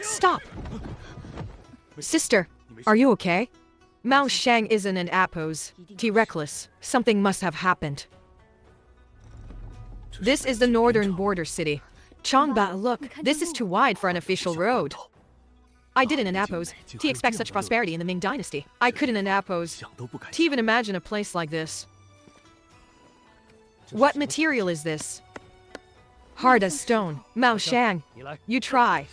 Stop! Sister, are you okay? Mao Shang isn't an appos. Reckless. Something must have happened. This is the northern border city. Changba, look, this is too wide for an official road. I didn't appos. Expect such prosperity in the Ming dynasty. I couldn't appos. Even imagine a place like this. What material is this? Hard as stone. Mao Shang, you try.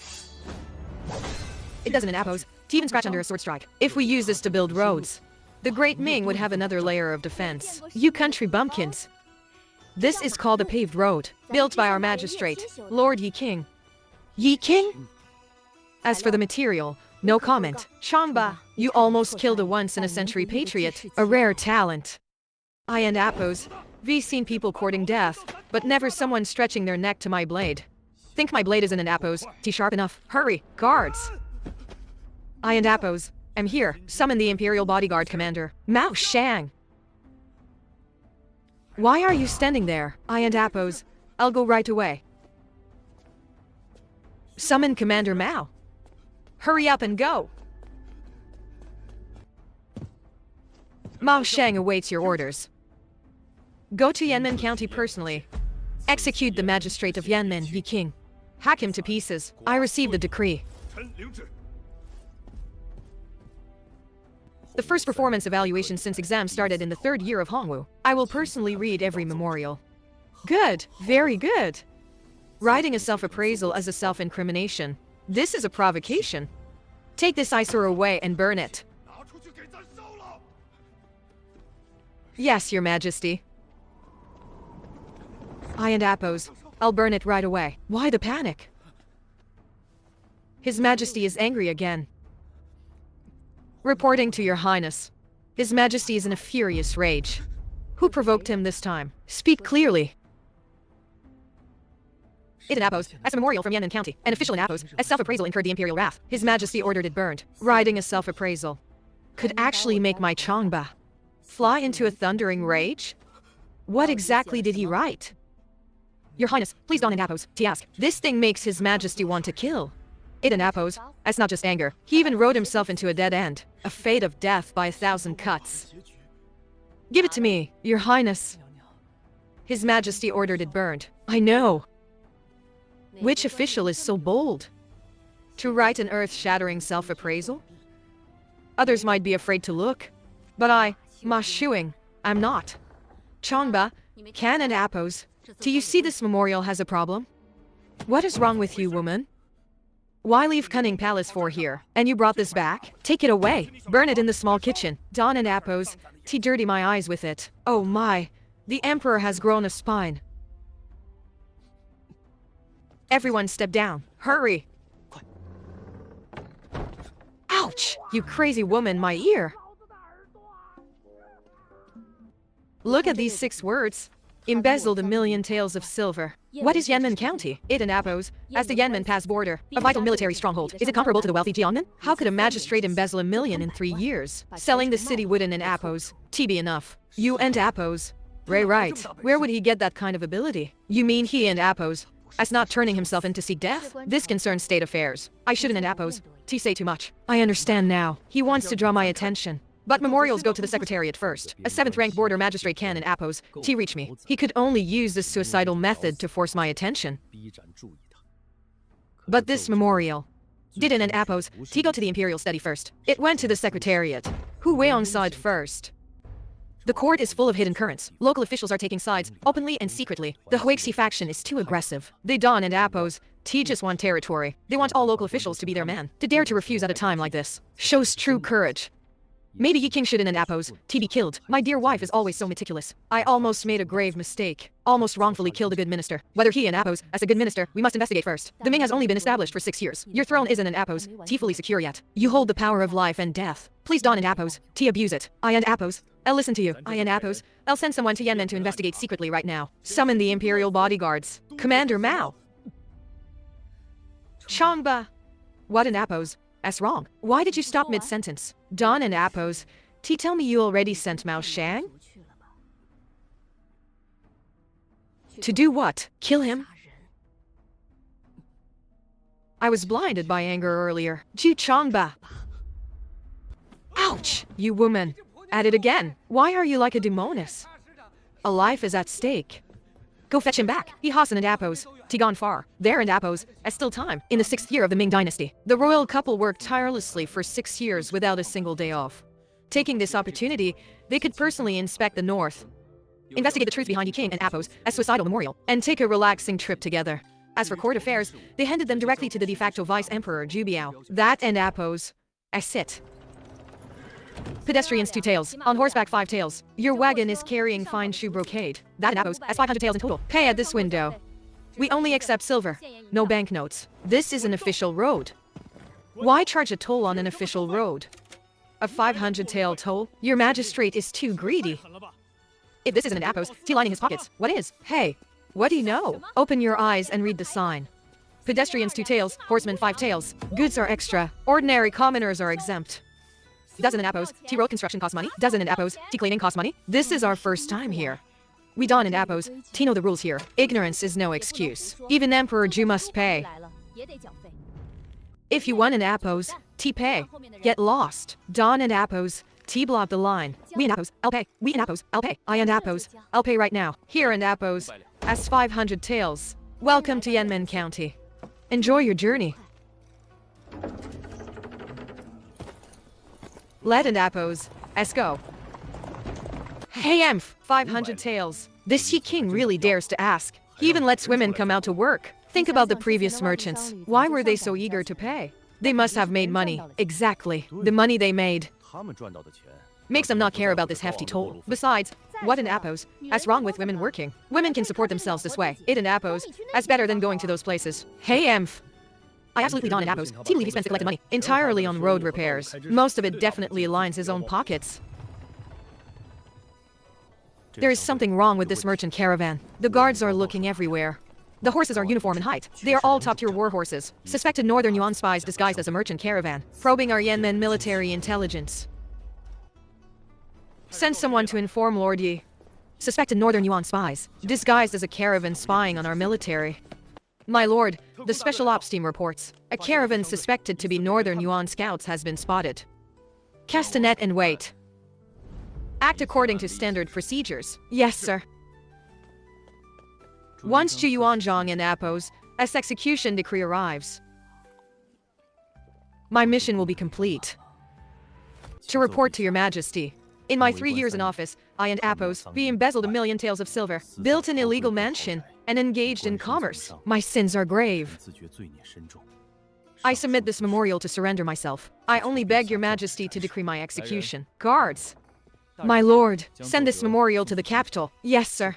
It doesn't appos. Even scratch under a sword strike. If we use this to build roads, the Great Ming would have another layer of defense. You country bumpkins. This is called a paved road, built by our magistrate, Lord Yi King. Yi King? As for the material, no comment. Changba, you almost killed a once-in-a-century patriot, a rare talent. I and appos, we've seen people courting death, but never someone stretching their neck to my blade. Think my blade isn't an appos, sharp enough. Hurry, guards! I and appos, am here. Summon the Imperial Bodyguard Commander, Mao Shang. Why are you standing there? I and appos, I'll go right away. Summon Commander Mao. Hurry up and go. Mao Shang awaits your orders. Go to Yanmen County personally. Execute the magistrate of Yanmen, Yi King. Hack him to pieces. I received the decree. The first performance evaluation since exams started in the 3rd year of Hongwu. I will personally read every memorial. Good, very good. Writing a self-appraisal as a self-incrimination. This is a provocation. Take this eyesore away and burn it. Yes, Your Majesty. I and appos, I'll burn it right away. Why the panic? His Majesty is angry again. Reporting to Your Highness. His Majesty is in a furious rage. Who provoked him this time? Speak clearly. It in appos, as a memorial from Yanmen County. An official in appos, as self-appraisal incurred the imperial wrath. His Majesty ordered it burned. Writing a self-appraisal could actually make my Changba fly into a thundering rage? What exactly did he write? Your Highness, please don in appos, ask. This thing makes His Majesty want to kill. It in appos, that's not just anger. He even wrote himself into a dead end. A fate of death by 1,000 cuts. Give it to me, Your Highness. His Majesty ordered it burned. I know. Which official is so bold? To write an earth-shattering self-appraisal? Others might be afraid to look. But I, Ma Shuing, I'm not. Changba, Can and appos, do you see this memorial has a problem? What is wrong with you, woman? Why leave Cunning Palace for here? And you brought this back? Take it away. Burn it in the small kitchen. Don and appos, dirty my eyes with it. Oh my, the Emperor has grown a spine. Everyone step down. Hurry. Ouch! You crazy woman, my ear. Look at these 6 words. Embezzled 1,000,000 taels of silver. What is Yanmen County? It and appos, as the Yanmen Pass border, a vital military stronghold. Is it comparable to the wealthy Jiangmen? How could a magistrate embezzle 1,000,000 in 3 years? Selling the city wouldn't in appos. Be enough. You and appos. Right. Where would he get that kind of ability? You mean he and appos, as not turning himself in to seek death? This concerns state affairs. I shouldn't and appos. Say too much. I understand now. He wants to draw my attention. But memorials go to the Secretariat first. A 7th-ranked border magistrate can in appos, reach me. He could only use this suicidal method to force my attention. But this memorial didn't and appos, go to the Imperial study first. It went to the Secretariat. Hu Weiyong saw it first. The court is full of hidden currents. Local officials are taking sides, openly and secretly. The Huixi faction is too aggressive. They don and appos, just want territory. They want all local officials to be their man. To dare to refuse at a time like this shows true courage. Maybe Yi King shouldn't and appos, be killed. My dear wife is always so meticulous. I almost made a grave mistake. Almost wrongfully killed a good minister. Whether he and appos, as a good minister, we must investigate first. The Ming has only been established for 6 years. Your throne isn't an appos, fully secure yet. You hold the power of life and death. Please don and appos, abuse it. I and appos, I'll listen to you. I and appos, I'll send someone to Yanmen to investigate secretly right now. Summon the Imperial Bodyguards. Commander Mao. Changba. What an appos? That's wrong. Why did you stop mid-sentence? Don and appos, tell me you already sent Mao Shang? To do what? Kill him? I was blinded by anger earlier. Ji Changba. Ouch! You woman. At it again. Why are you like a demoness? A life is at stake. Go fetch him back. He Hassan and Appos. Gone far. There and Appos. As still time. In the 6th year of the Ming dynasty. The royal couple worked tirelessly for 6 years without a single day off. Taking this opportunity, they could personally inspect the north, investigate the truth behind Yi King and Appos as suicidal memorial, and take a relaxing trip together. As for court affairs, they handed them directly to the de facto vice-emperor Zhu Biao. That and Appos. I sit. Pedestrians 2 taels, on horseback 5 taels. Your wagon is carrying fine shoe brocade. That and Appos, as 500 taels in total. Pay at this window. We only accept silver, no banknotes. This is an official road. Why charge a toll on an official road? A 500 tael toll? Your magistrate is too greedy. If this isn't an Appos, lining his pockets, what is? Hey, what do you know? Open your eyes and read the sign. Pedestrians 2 taels, horsemen 5 taels. Goods are extra, ordinary commoners are exempt. Doesn't an Appos, road construction cost money? Doesn't an Appos, cleaning cost money? This is our first time here. We don and Appos, know the rules here. Ignorance is no excuse. Even Emperor Zhu must pay. If you want an Appos, pay. Get lost. Don and Appos, block the line. We and Appos, I'll pay. We and Appos, I'll pay. I and Appos, I'll pay right now. Here and Appos, as 500 taels. Welcome to Yanmen County. Enjoy your journey. Let and Appos, let's go. Hey Emph, 500 taels. This Yi King really dares to ask. He even lets women come out to work. Think about the previous merchants. Why were they so eager to pay? They must have made money. Exactly. The money they made makes them not care about this hefty toll. Besides, what an Appos? That's wrong with women working. Women can support themselves this way. It and Appos, that's better than going to those places. Hey Emph. I absolutely don and Appos. Believe he spends the collected money entirely on road repairs. Most of it definitely lines his own pockets. There is something wrong with this merchant caravan. The guards are looking everywhere. The horses are uniform in height. They are all top-tier war horses. Suspected Northern Yuan spies disguised as a merchant caravan. Probing our Yanmen military intelligence. Send someone to inform Lord Yi. Suspected Northern Yuan spies, disguised as a caravan spying on our military. My lord, the special ops team reports. A caravan suspected to be Northern Yuan scouts has been spotted. Cast a net and wait. Act according to standard procedures. Yes, sir. Once Zhu Yuanzhang and Appos, as execution decree arrives, my mission will be complete. To report to your majesty. In my 3 years in office, I and Appos, we embezzled 1 million taels of silver, built an illegal mansion, and engaged in commerce. My sins are grave. I submit this memorial to surrender myself. I only beg your majesty to decree my execution. Guards! My lord, send this memorial to the capital. Yes, sir.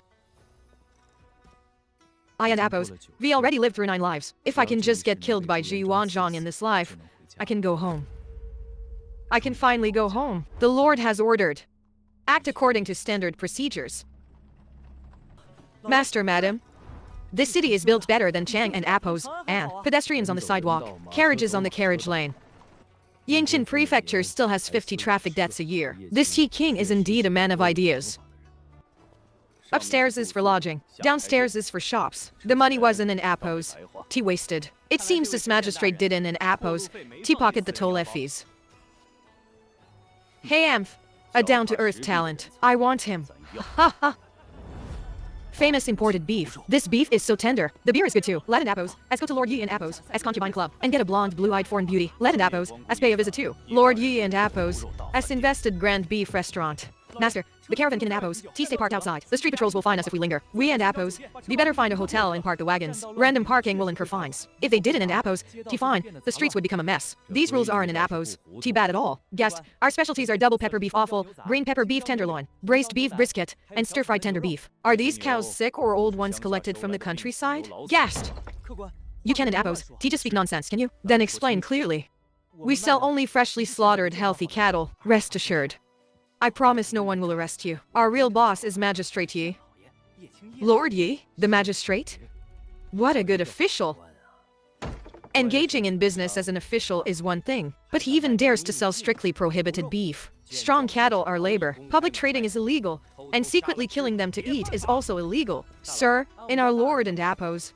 I and Appos, we already lived through 9 lives. If I can just get killed by Zhu Yuanzhang in this life, I can go home. I can finally go home. The Lord has ordered. Act according to standard procedures. Master, madam. This city is built better than Chang and Appos, and pedestrians on the sidewalk, carriages on the carriage lane. Yingqin Prefecture still has 50 traffic deaths a year. This Yi King is indeed a man of ideas. Upstairs is for lodging, downstairs is for shops. The money wasn't in Appos. Wasted. It seems this magistrate didn't in Appos. Pocket the toll fees. Hey Amph, a down-to-earth talent. I want him. Ha ha. Famous imported beef. This beef is so tender. The beer is good too. Let and Appos. Let's go to Lord Yi and Appos as concubine club and get a blonde, blue-eyed foreign beauty. Let and Appos. Let's pay a visit too. Lord Yi and Appos as invested grand beef restaurant. Master, the caravan can and Appos. Stay parked outside. The street patrols will find us if we linger. We and Appos. We better find a hotel and park the wagons. Random parking will incur fines. If they didn't and Appos, fine. The streets would become a mess. These rules aren't in Appos. Bad at all. Guest, our specialties are double pepper beef offal, green pepper beef tenderloin, braised beef brisket, and stir-fried tender beef. Are these cows sick or old ones collected from the countryside? Guest! You can and Appos. Just speak nonsense, can you? Then explain clearly. We sell only freshly slaughtered, healthy cattle. Rest assured. I promise no one will arrest you. Our real boss is Magistrate Yi. Lord Yi, the magistrate? What a good official. Engaging in business as an official is one thing, but he even dares to sell strictly prohibited beef. Strong cattle are labor. Public trading is illegal. and secretly killing them to eat is also illegal. Sir, in our Lord and Apo's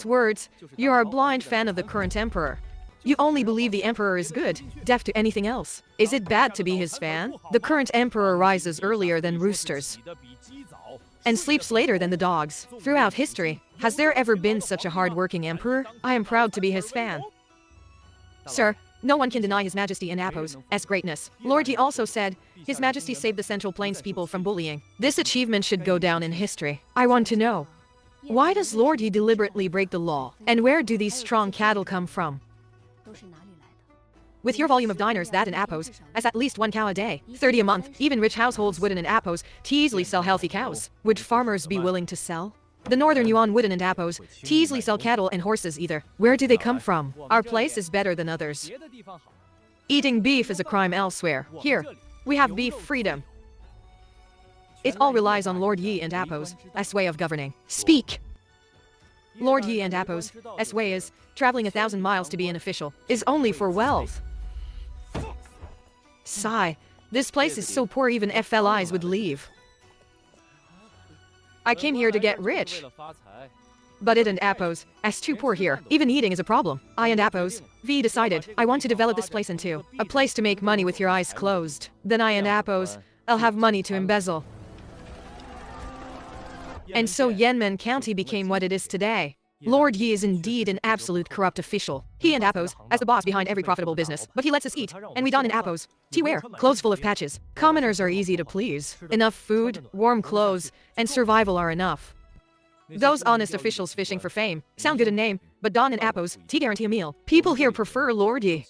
words, you are a blind fan of the current emperor. You only believe the emperor is good, deaf to anything else. Is it bad to be his fan? The current emperor rises earlier than roosters and sleeps later than the dogs. Throughout history, has there ever been such a hard-working emperor? I am proud to be his fan. Sir, no one can deny His Majesty and Apo's greatness. Lord Yi also said, His Majesty saved the Central Plains people from bullying. This achievement should go down in history. I want to know, why does Lord Yi deliberately break the law? And where do these strong cattle come from? With your volume of diners, that and Apo's, as at least 1 cow a day, 30 a month, even rich households wouldn't and Apo's easily sell healthy cows. Would farmers be willing to sell? The Northern Yuan wouldn't and Apo's easily sell cattle and horses either. Where do they come from? Our place is better than others. Eating beef is a crime elsewhere. Here, we have beef freedom. It all relies on Lord Yi and Apo's way of governing. Speak! Lord Yi and Apo's way is traveling 1,000 miles to be an official is only for wealth. Sigh, this place is so poor even FLIs would leave. I came here to get rich. But it and Apo's too poor here. Even eating is a problem. I and Apo's decided I want to develop this place into a place to make money with your eyes closed. Then I and Apo's I'll have money to embezzle. And so Yanmen County became what it is today. Lord Yi is indeed an absolute corrupt official. He and Apo's as the boss behind every profitable business. But he lets us eat, and we don in Apo's wear clothes full of patches. Commoners are easy to please. Enough food, warm clothes, and survival are enough. Those honest officials fishing for fame sound good in name, but don and Apo's guarantee a meal. People here prefer Lord Yi.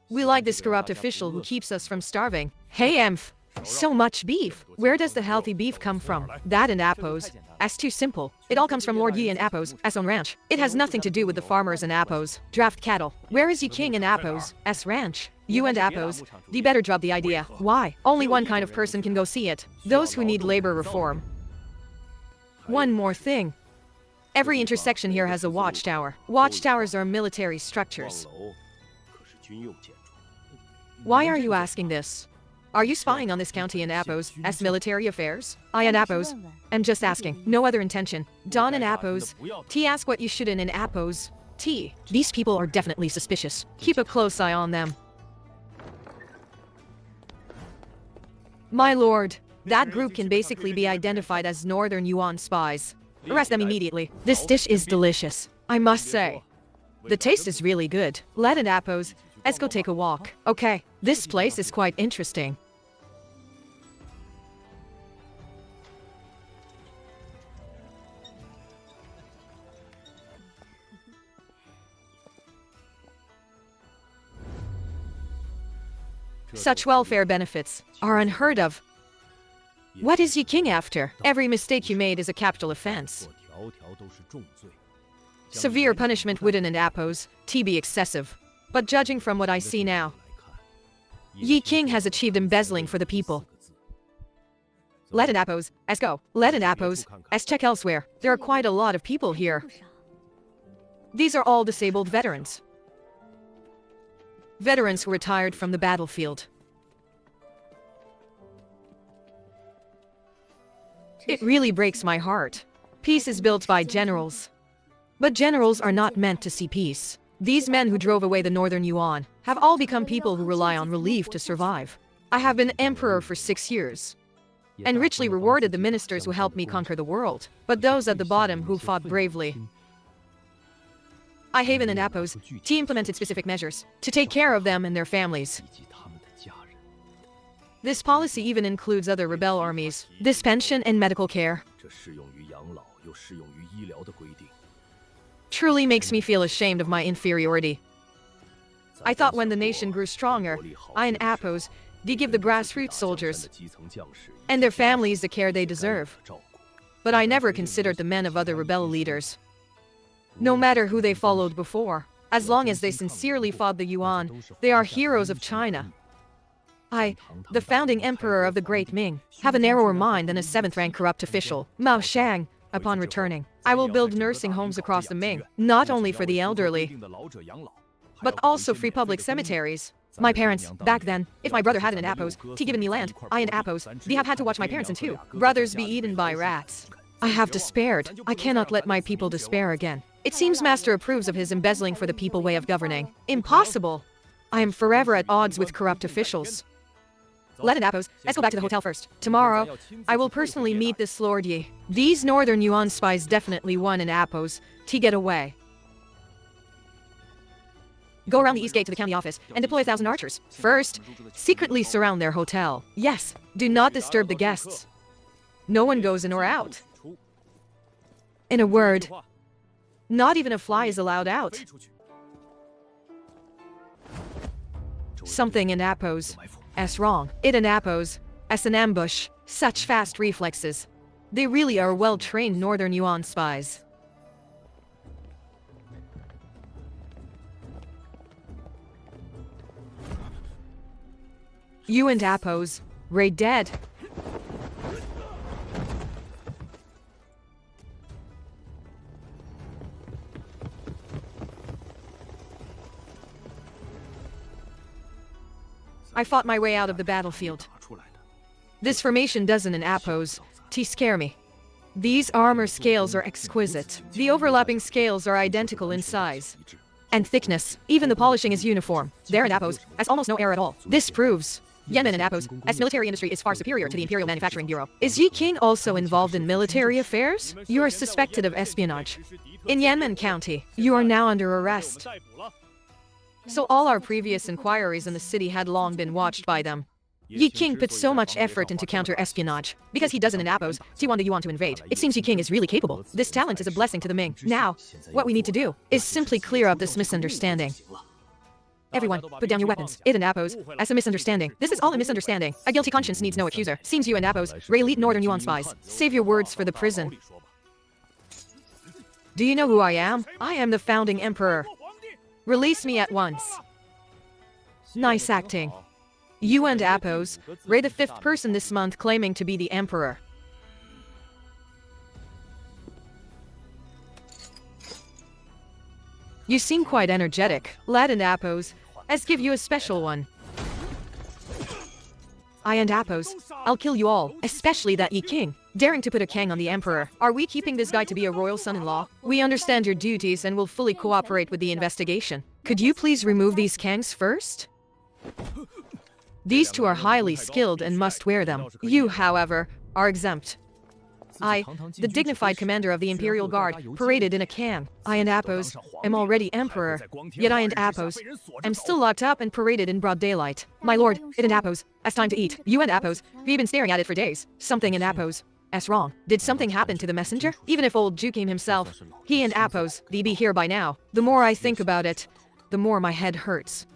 We like this corrupt official who keeps us from starving. Hey Emph! So much beef. Where does the healthy beef come from? That and Apo's too simple. It all comes from Lord Yi and Apo's own ranch. It has nothing to do with the farmers and Apo's draft cattle. Where is Yi King and Apo's ranch? You and Apo's better drop the idea. Why? Only one kind of person can go see it. Those who need labor reform. One more thing. Every intersection here has a watchtower. Watchtowers are military structures. Why are you asking this? Are you spying on this county and Apo's military affairs? I and Apo's am just asking. No other intention. Don and Apo's ask what you should in Apo's These people are definitely suspicious. Keep a close eye on them. My lord, that group can basically be identified as Northern Yuan spies. Arrest them immediately. This dish is delicious, I must say. The taste is really good. Let and Apo's let's go take a walk. Okay, this place is quite interesting. Such welfare benefits are unheard of. What is Yi King after? Every mistake you made is a capital offense. Severe punishment wouldn't and Apo's be excessive. But judging from what I see now, Yi King has achieved embezzling for the people. Let and Apo's go. Let and Apo's check elsewhere. There are quite a lot of people here. These are all disabled veterans. Veterans who retired from the battlefield. It really breaks my heart. Peace is built by generals. But generals are not meant to see peace. These men who drove away the Northern Yuan have all become people who rely on relief to survive. I have been emperor for 6 years, and richly rewarded the ministers who helped me conquer the world. But those at the bottom who fought bravely, I Haven and Apo's implemented specific measures to take care of them and their families. This policy even includes other rebel armies, this pension and medical care. Truly makes me feel ashamed of my inferiority. I thought when the nation grew stronger, I and Apo's give the grassroots soldiers and their families the care they deserve. But I never considered the men of other rebel leaders. No matter who they followed before, as long as they sincerely fought the Yuan, they are heroes of China. I, the founding emperor of the Great Ming, have a narrower mind than a 7th-rank corrupt official, Mao Shang. Upon returning, I will build nursing homes across the Ming, not only for the elderly, but also free public cemeteries. My parents, back then, if my brother hadn't an appos, he given me land, I and appos, they have had to watch my parents and two brothers be eaten by rats. I have despaired. I cannot let my people despair again. It seems master approves of his embezzling for the people way of governing. Impossible! I am forever at odds with corrupt officials. Let an appos, let's go back to the hotel first. Tomorrow, I will personally meet this Lord Yi. These Northern Yuan spies definitely won an appos to get away. Go around the east gate to the county office and deploy 1,000 archers. First, secretly surround their hotel. Yes, do not disturb the guests. No one goes in or out. In a word, not even a fly is allowed out. Something in appos. S wrong. It in appos. S an ambush. Such fast reflexes. They really are well-trained Northern Yuan spies. You and appos. Ray dead. I fought my way out of the battlefield. This formation doesn't an appos to scare me. These armor scales are exquisite. The overlapping scales are identical in size and thickness. Even the polishing is uniform. There in appos, as almost no error at all. This proves Yemen and appos, as military industry is far superior to the Imperial Manufacturing Bureau. Is Yi King also involved in military affairs? You are suspected of espionage. In Yanmen County, you are now under arrest. So all our previous inquiries in the city had long been watched by them. Yi King put so much effort into counter-espionage. Because he doesn't in appos, T1 the Yuan to invade. It seems Yi King is really capable. This talent is a blessing to the Ming. Now, what we need to do is simply clear up this misunderstanding. Everyone, put down your weapons. It and appos, as a misunderstanding. This is all a misunderstanding. A guilty conscience needs no accuser. Seems you and appos, Ray lead Northern Yuan spies. Save your words for the prison. Do you know who I am? I am the founding emperor. Release me at once. Nice acting. You and appos, Ray the 5th person this month claiming to be the emperor. You seem quite energetic. Lad and appos, let's give you a special one. I and appos, I'll kill you all, especially that Yi King. Daring to put a Kang on the emperor. Are we keeping this guy to be a royal son-in-law? We understand your duties and will fully cooperate with the investigation. Could you please remove these Kangs first? These two are highly skilled and must wear them. You, however, are exempt. I, the dignified commander of the Imperial Guard, paraded in a Kang. I and appos am already emperor, yet I and appos am still locked up and paraded in broad daylight. My lord, it and appos, as time to eat. You and appos, we've been staring at it for days. Something in appos. S wrong. Did something happen to the messenger? Even if old Ju came himself, he and appos, they be here by now. The more I think about it, the more my head hurts.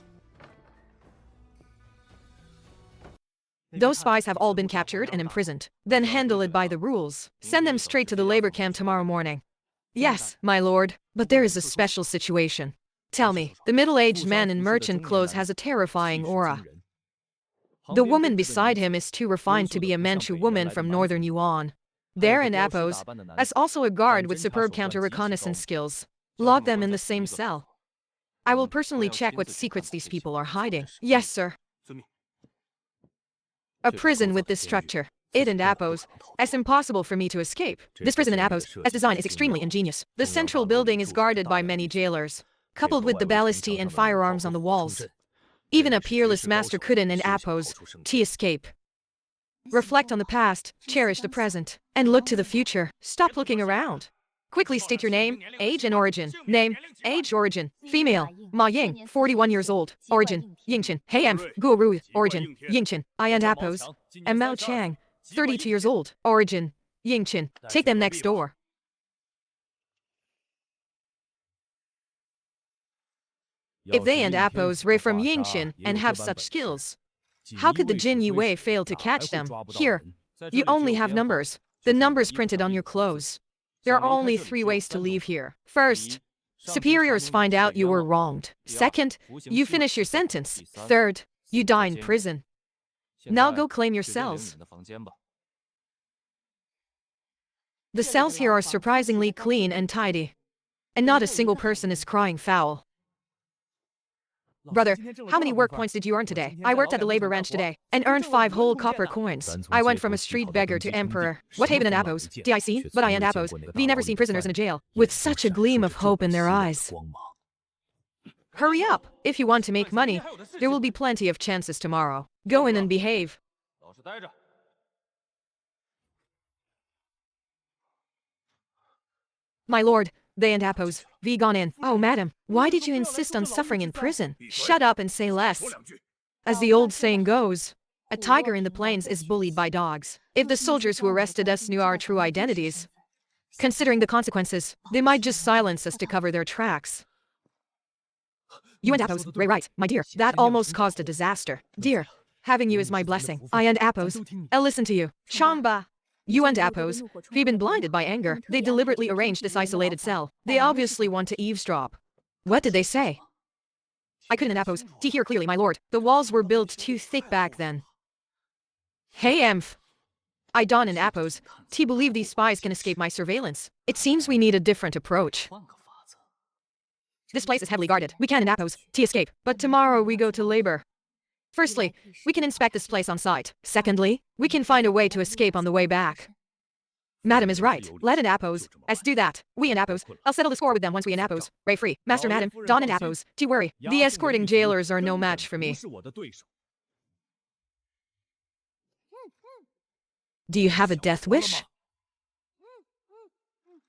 Those spies have all been captured and imprisoned. Then handle it by the rules. Send them straight to the labor camp tomorrow morning. Yes, my lord, but there is a special situation. Tell me, the middle-aged man in merchant clothes has a terrifying aura. The woman beside him is too refined to be a Manchu woman from Northern Yuan. There in appos, as also a guard with superb counter-reconnaissance skills. Lock them in the same cell. I will personally check what secrets these people are hiding. Yes, sir. A prison with this structure. It and appos, it's impossible for me to escape. This prison in appos, as design is extremely ingenious. The central building is guarded by many jailers, coupled with the ballistae and firearms on the walls. Even a peerless master couldn't in appos to escape. Reflect on the past, cherish the present, and look to the future. Stop looking around. Quickly state your name, age, and origin. Name, age, origin. Female, Ma Ying, 41 years old. Origin, Yingqin. Hey Em, Guru. Origin, Yingqin. I and appos. And Mao Chang, 32 years old. Origin, Yingqin. Take them next door. If they and appos Ray from Yingqin and have such skills, how could the Jin Yue fail to catch them? Here, you only have numbers. The numbers printed on your clothes. There are only 3 ways to leave here. First, superiors find out you were wronged. Second, you finish your sentence. Third, you die in prison. Now go claim your cells. The cells here are surprisingly clean and tidy. And not a single person is crying foul. Brother, how many work points did you earn today? I worked at the labor ranch today and earned 5 whole copper coins. I went from a street beggar to emperor. What haven and appos? D.I. seen? But I and appos. V never seen prisoners in a jail with such a gleam of hope in their eyes. Hurry up! If you want to make money, there will be plenty of chances tomorrow. Go in and behave. My lord, they and appos. V gone in. Oh, madam, why did you insist on suffering in prison? Shut up and say less. As the old saying goes, a tiger in the plains is bullied by dogs. If the soldiers who arrested us knew our true identities, considering the consequences, they might just silence us to cover their tracks. You and appos, Ray right, my dear, that almost caused a disaster. Dear, having you is my blessing. I and appos, I'll listen to you. Changba. You and appos, we've been blinded by anger. They deliberately arranged this isolated cell. They obviously want to eavesdrop. What did they say? I couldn't appos. T hear clearly, my lord. The walls were built too thick back then. Hey, Emph. I Don and appos. T believe these spies can escape my surveillance. It seems we need a different approach. This place is heavily guarded. We can and appos. T escape. But tomorrow we go to labor. Firstly, we can inspect this place on site. Secondly, we can find a way to escape on the way back. Madam is right. Let and appos. Let's do that. We and appos. I'll settle the score with them once we and appos. Ray free. Master Madam, Don and appos. Don't worry. The escorting jailers are no match for me. Do you have a death wish?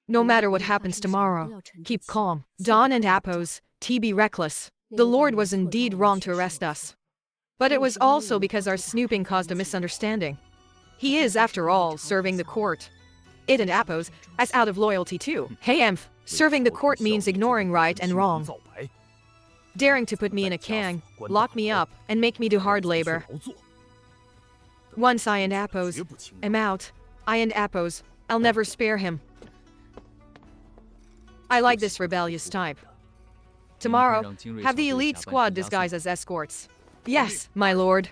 No matter what happens tomorrow, keep calm. Don and appos. T be reckless. The Lord was indeed wrong to arrest us. But it was also because our snooping caused a misunderstanding. He is, after all, serving the court. It and appos, as out of loyalty too. Hey Emph, serving the court means ignoring right and wrong. Daring to put me in a kang, lock me up, and make me do hard labor. Once I and appos am out, I and appos, I'll never spare him. I like this rebellious type. Tomorrow, have the elite squad disguise as escorts. Yes, my lord.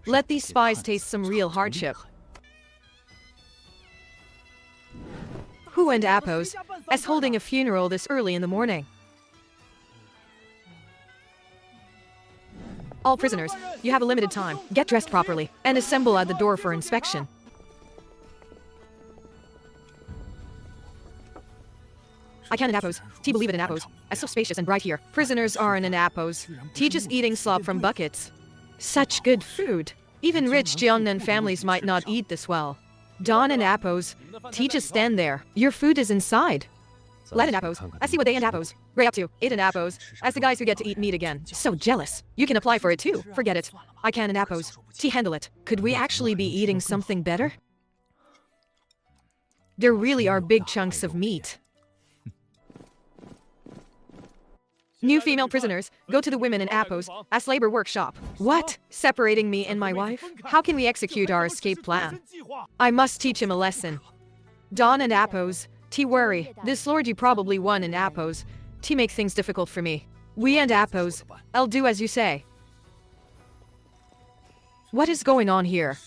Let these spies taste some real hardship. Who and appos, as holding a funeral this early in the morning. All prisoners, you have a limited time. Get dressed properly, and assemble at the door for inspection. I can in appos. T believe it in appos. As so spacious and bright here. Prisoners are in appos. T just eating slop from buckets. Such good food. Even rich Jiangnan families might not eat this well. Don and appos. T just stand there. Your food is inside. Let in appos. I see what they and appos. Ray up to. It and appos. As the guys who get to eat meat again. So jealous. You can apply for it too. Forget it. I can in appos. T handle it. Could we actually be eating something better? There really are big chunks of meat. New female prisoners, go to the women in appos, as labor workshop. What? Separating me and my wife? How can we execute our escape plan? I must teach him a lesson. Don and appos, T worry. This lord you probably won in appos. T make things difficult for me. We and appos, I'll do as you say. What is going on here?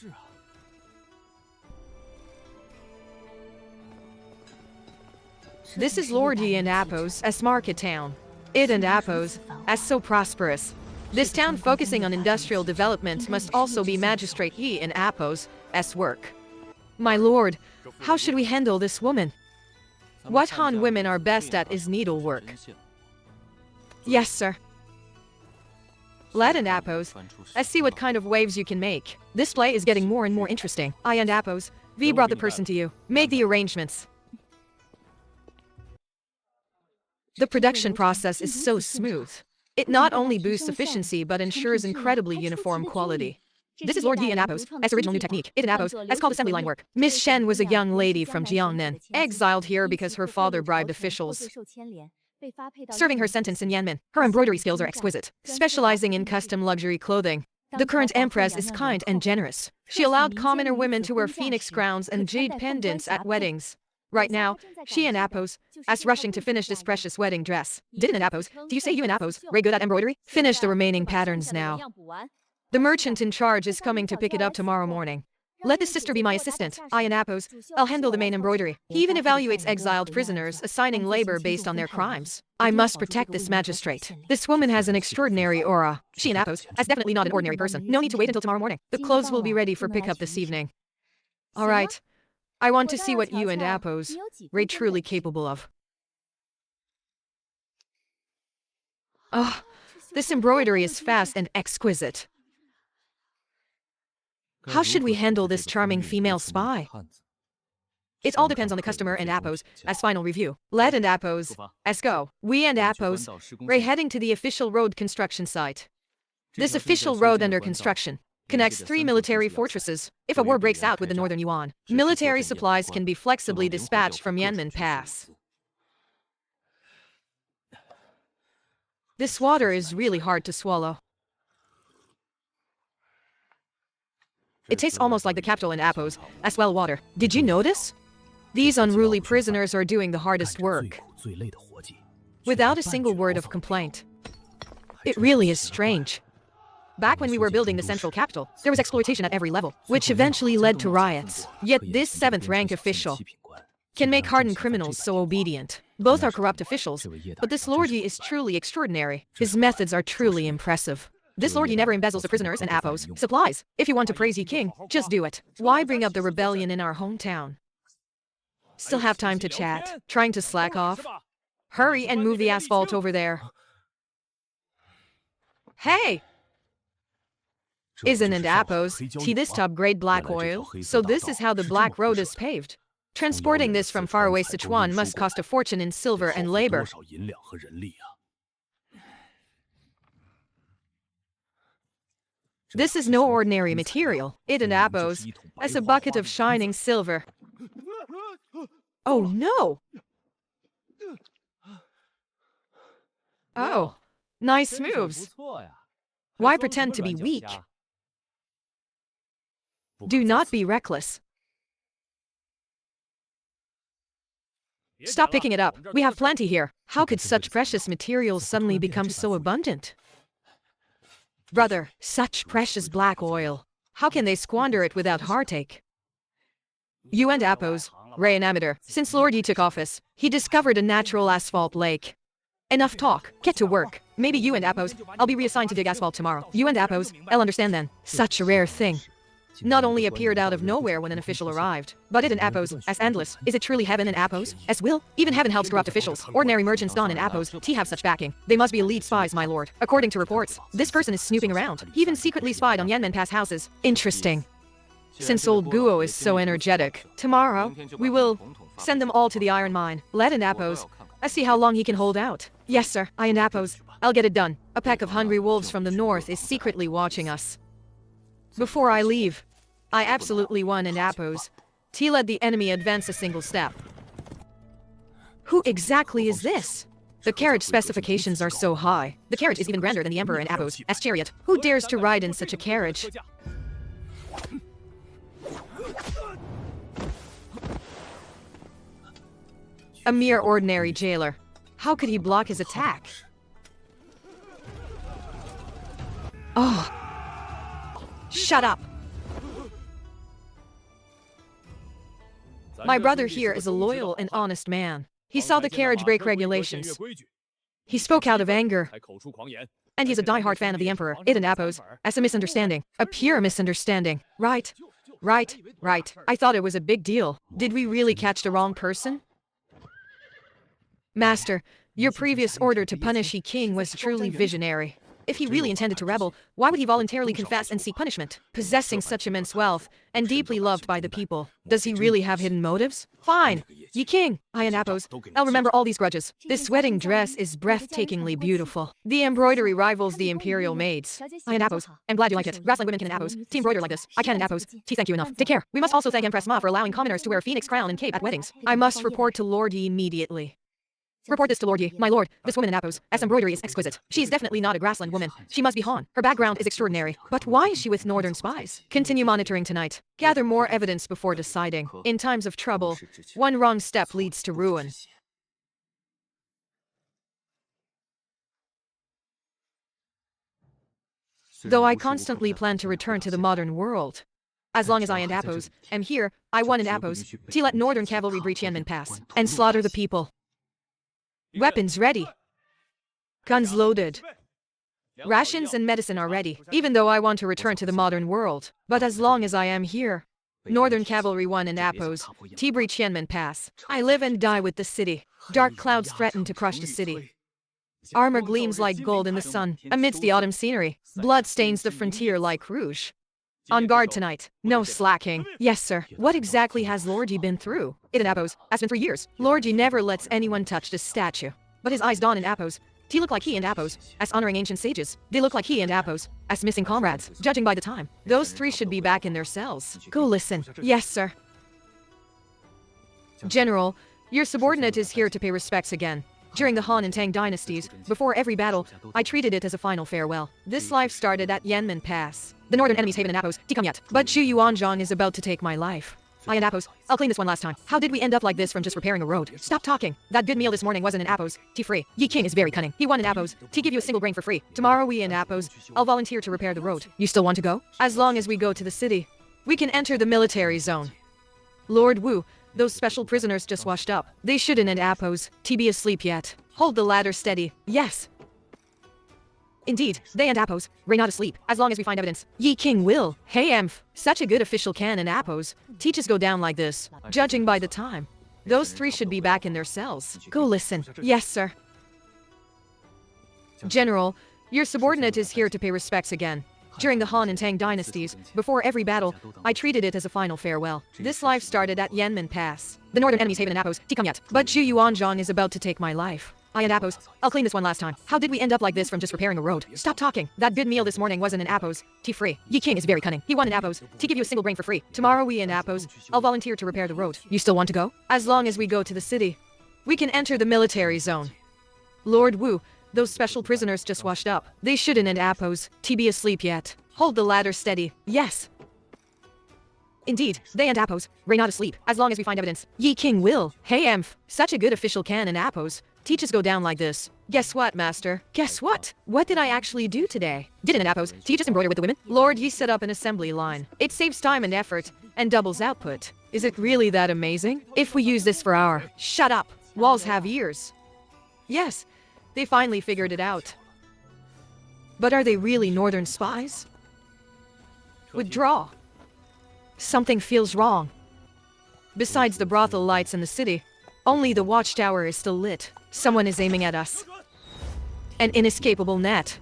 This is Lord Yi and appos, as market town. It and appos, as so prosperous. This town focusing on industrial development must also be Magistrate Yi and appos, as work. My lord, how should we handle this woman? What Han women are best at is needlework. Yes, sir. Let and appos, let's see what kind of waves you can make. This play is getting more and more interesting. I and appos, V brought the person to you. Make the arrangements. The production process is so smooth. It not only boosts efficiency but ensures incredibly uniform quality. This is Lord Yi and appos, as original new technique. It and appos, as called assembly line work. Miss Shen was a young lady from Jiangnan, exiled here because her father bribed officials. Serving her sentence in Yanmen, her embroidery skills are exquisite, specializing in custom luxury clothing. The current empress is kind and generous. She allowed commoner women to wear phoenix crowns and jade pendants at weddings. Right now, she and appos, as rushing to finish this precious wedding dress. Did and appos, do you say you and appos, Ray good at embroidery? Finish the remaining patterns now. The merchant in charge is coming to pick it up tomorrow morning. Let this sister be my assistant, I and Appos. I'll handle the main embroidery. He even evaluates exiled prisoners, assigning labor based on their crimes. I must protect this magistrate. This woman has an extraordinary aura. She and Appos, as definitely not an ordinary person. No need to wait until tomorrow morning. The clothes will be ready for pickup this evening. All right. I want to see what you and Appos are truly capable of. Oh, this embroidery is fast and exquisite. How should we handle this charming female spy? It all depends on the customer and Appos as final review. Led and Appos, let's go. We and Appos are heading to the official road construction site. This official road under construction connects 3 military fortresses. If a war breaks out with the Northern Yuan, military supplies can be flexibly dispatched from Yanmen Pass. This water is really hard to swallow. It tastes almost like the capital in Appos, as well water. Did you notice? These unruly prisoners are doing the hardest work, without a single word of complaint. It really is strange. Back when we were building the central capital, there was exploitation at every level, which eventually led to riots. Yet this 7th rank official can make hardened criminals so obedient. Both are corrupt officials, but this lordly is truly extraordinary. His methods are truly impressive. This lord never embezzles the prisoners and Appos supplies. If you want to praise ye king, just do it. Why bring up the rebellion in our hometown? Still have time to chat, trying to slack off? Hurry and move the asphalt over there. Hey! Isn't it Appos? See this top-grade black oil? So this is how the Black Road is paved. Transporting this from faraway Sichuan must cost a fortune in silver and labor. This is no ordinary material. It and Appos as a bucket of shining silver. Oh no! Oh, nice moves. Why pretend to be weak? Do not be reckless. Stop picking it up. We have plenty here. How could such precious materials suddenly become so abundant? Brother, such precious black oil. How can they squander it without heartache? You and Appos, Ray and Amateur, since Lord Yi took office, he discovered a natural asphalt lake. Enough talk. Get to work. Maybe you and Appos, I'll be reassigned to dig asphalt tomorrow. You and Appos, I'll understand then. Such a rare thing. Not only appeared out of nowhere when an official arrived, but it and Appos, as endless. Is it truly heaven and Appos, as will? Even heaven helps corrupt officials. Ordinary merchants Don and Appos, T have such backing. They must be elite spies, my lord. According to reports, this person is snooping around. He even secretly spied on Yanmen Pass houses. Interesting. Since old Guo is so energetic, tomorrow, we will send them all to the iron mine. Led and Appos. Let's see how long he can hold out. Yes, sir, I and Appos. I'll get it done. A pack of hungry wolves from the north is secretly watching us. Before I leave, I absolutely won in Appos. T led the enemy advance a single step. Who exactly is this? The carriage specifications are so high. The carriage is even grander than the Emperor in Appos' chariot. Who dares to ride in such a carriage? A mere ordinary jailer. How could he block his attack? Oh. Shut up. My brother here is a loyal and honest man. He saw the carriage break regulations. He spoke out of anger. And he's a die-hard fan of the Emperor, it and Appos, as a misunderstanding. A pure misunderstanding. Right. I thought it was a big deal. Did we really catch the wrong person? Master, your previous order to punish Yi King was truly visionary. If he really intended to rebel, why would he voluntarily confess and seek punishment? Possessing such immense wealth, and deeply loved by the people, does he really have hidden motives? Fine. Yi King, I and Appos, I'll remember all these grudges. This wedding dress is breathtakingly beautiful. The embroidery rivals the imperial maids. I and Appos, I'm glad you like it. Grassland women can and Appos, T embroider like this. I can and Appos, T thank you enough. Take care. We must also thank Empress Ma for allowing commoners to wear a phoenix crown and cape at weddings. I must report to Lord Yi immediately. Report this to Lord Yi. My lord, this woman in Appos, as embroidery is exquisite. She is definitely not a grassland woman. She must be Han. Her background is extraordinary. But why is she with northern spies? Continue monitoring tonight. Gather more evidence before deciding. In times of trouble, one wrong step leads to ruin. Though I constantly plan to return to the modern world, As long as I and Appos am here, I want an Appos to let Northern Cavalry breach Yanmen Pass and slaughter the people. Weapons ready. Guns loaded. Rations and medicine are ready, even though I want to return to the modern world. But as long as I am here, Northern Cavalry 1 and Appos to breach Yanmen Pass. I live and die with the city. Dark clouds threaten to crush the city. Armor gleams like gold in the sun, amidst the autumn scenery. Blood stains the frontier like rouge. On guard tonight. No slacking. Yes, sir. What exactly has Lord Yi been through? It and Appos has been for years. Lord Yi never lets anyone touch this statue. But his eyes dawn in Appos. He look like he and Appos, as honoring ancient sages. They look like he and Appos, as missing comrades, judging by the time. Those three should be back in their cells. Go listen. Yes, sir. General, your subordinate is here to pay respects again. During the Han and Tang dynasties, before every battle, I treated it as a final farewell. This life started at Yanmen Pass. The northern enemy's haven in Appos, come yet. But Zhu Yuanzhang is about to take my life. I and Appos, I'll clean this one last time. How did we end up like this from just repairing a road? Stop talking. That good meal this morning wasn't an Appos, tea free. Yi King is very cunning. He won an Appos, to give you a single grain for free. Tomorrow we and Appos, I'll volunteer to repair the road. You still want to go? As long as we go to the city, we can enter the military zone. Lord Wu, those special prisoners just washed up. They shouldn't and Appos, be asleep yet. Hold the ladder steady. Yes. Indeed, they and Appos, reign not asleep, as long as we find evidence. Yi King will. Hey Emph, such a good official can and Appos. Teachers go down like this, judging by the time. Those three should be back in their cells. Go listen. Yes, sir. General, your subordinate is here to pay respects again. During the Han and Tang dynasties, before every battle, I treated it as a final farewell. This life started at Yanmen Pass. The northern enemy's haven in Appos, come yet. But Zhu Yuanzhang is about to take my life. I and Appos, I'll clean this one last time. How did we end up like this from just repairing a road? Stop talking. That good meal this morning wasn't an Appos, tea free. Yi King is very cunning. He won an Appos, to give you a single grain for free. Tomorrow we and Appos, I'll volunteer to repair the road. You still want to go? As long as we go to the city, we can enter the military zone. Lord Wu, those special prisoners just washed up. They shouldn't and Appos, be asleep yet. Hold the ladder steady. Yes. Indeed, they and Appos, reign not asleep, as long as we find evidence. Yi King will. Hey Emph, such a good official can and Appos. Teachers go down like this. Guess what, master? Guess what? What did I actually do today? Didn't an Appos teach us embroider with the women? Lord Yi set up an assembly line. It saves time and effort, and doubles output. Is it really that amazing? If we use this for our... Shut up! Walls have ears. Yes, they finally figured it out. But are they really northern spies? Withdraw. Something feels wrong. Besides the brothel lights in the city, only the watchtower is still lit. Someone is aiming at us. An inescapable net.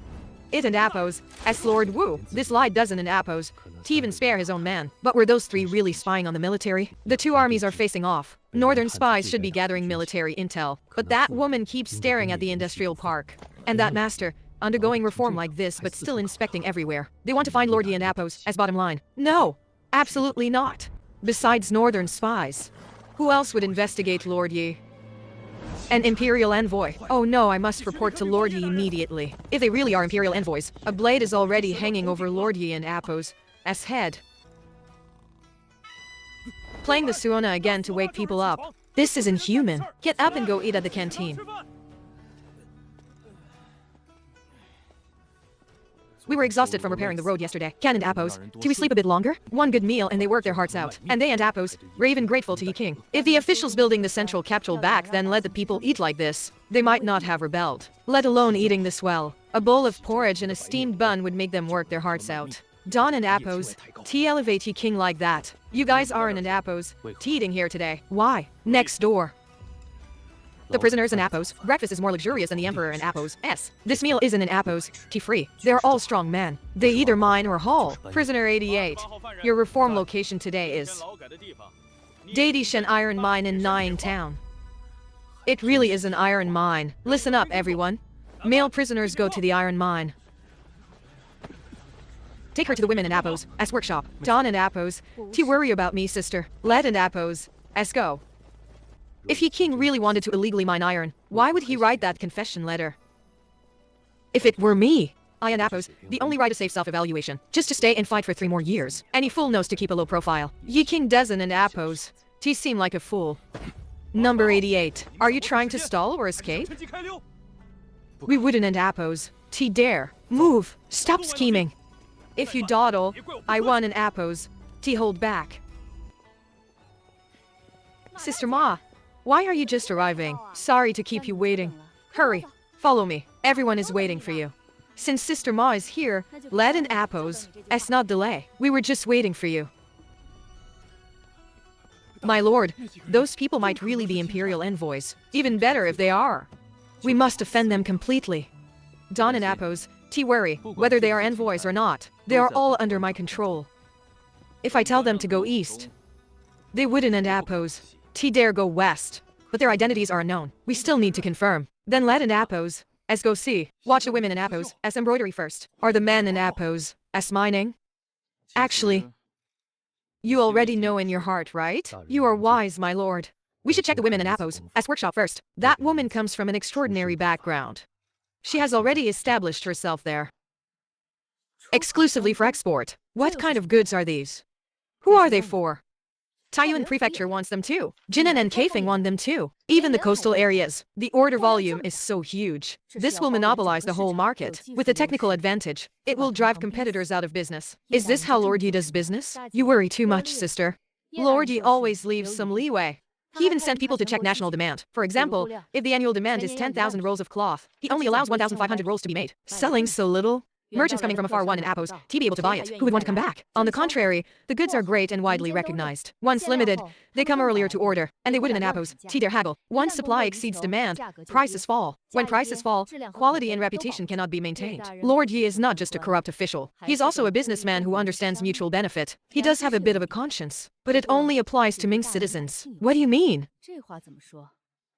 It and Appos, as Lord Wu. This lie doesn't and Appos, to even spare his own man. But were those three really spying on the military? The two armies are facing off. Northern spies should be gathering military intel. But that woman keeps staring at the industrial park. And that master, undergoing reform like this but still inspecting everywhere. They want to find Lord Yi and Appos, as bottom line. No, absolutely not. Besides northern spies, who else would investigate Lord Yi? An Imperial envoy. Oh no, I must report to Lord Yi immediately. If they really are Imperial envoys, a blade is already hanging over Lord Yi and Appos' head. Playing the Suona again to wake people up. This is inhuman. Get up and go eat at the canteen. We were exhausted from repairing the road yesterday. Can and Appos, do we sleep a bit longer? One good meal and they work their hearts out. And they and Appos, were even grateful to Yi King. If the officials building the central capital back then let the people eat like this, they might not have rebelled. Let alone eating this well. A bowl of porridge and a steamed bun would make them work their hearts out. Don and Appos, elevate Yi King like that. You guys aren't and Appos, eating here today. Why? Next door. The prisoners and Appos, breakfast is more luxurious than the Emperor and Appos. This meal isn't an Appos, tea-free. They're all strong men. They either mine or haul. Prisoner 88, your reform location today is Dadishan Iron Mine in Nine Town. It really is an iron mine. Listen up, everyone. Male prisoners go to the iron mine. Take her to the women and Appos, workshop. Don and Appos, to worry about me, sister. Let and Appos, go. If Yi King really wanted to illegally mine iron, why would he write that confession letter? If it were me, I and Appos, the only right to safe self-evaluation, just to stay and fight for 3 more years. Any fool knows to keep a low profile. Yi King doesn't and Appos, he seem like a fool. Number 88, are you trying to stall or escape? We wouldn't and Appos, dare. Move, stop scheming. If you dawdle, I won and Appos, T hold back. Sister Ma, why are you just arriving? Sorry to keep you waiting. Hurry, follow me. Everyone is waiting for you. Since Sister Ma is here, let and Appos, let's not delay. We were just waiting for you. My lord, those people might really be Imperial envoys. Even better if they are. We must defend them completely. Don and Appos, T worry, whether they are envoys or not, they are all under my control. If I tell them to go east, they wouldn't, and Appos, T dare go west. But their identities are unknown. We still need to confirm. Then let and Appos, S go see. Watch the women in Appos, S embroidery first. Are the men in Appos, S mining? Actually, you already know in your heart, right? You are wise, my lord. We should check the women in Appos, S workshop first. That woman comes from an extraordinary background. She has already established herself there. Exclusively for export. What kind of goods are these? Who are they for? Taiyuan Prefecture wants them too. Jinan and Kaifeng want them too. Even the coastal areas. The order volume is so huge. This will monopolize the whole market. With a technical advantage, it will drive competitors out of business. Is this how Lord Yi does business? You worry too much, sister. Lord Yi always leaves some leeway. He even sent people to check national demand. For example, if the annual demand is 10,000 rolls of cloth, he only allows 1,500 rolls to be made. Selling so little? Merchants coming from afar want in Appos, T be able to buy it. Who would want to come back? On the contrary, the goods are great and widely recognized. Once limited, they come earlier to order, and they wouldn't in Appos, T dare haggle. Once supply exceeds demand, prices fall. When prices fall, quality and reputation cannot be maintained. Lord Yi is not just a corrupt official. He's also a businessman who understands mutual benefit. He does have a bit of a conscience, but it only applies to Ming citizens. What do you mean?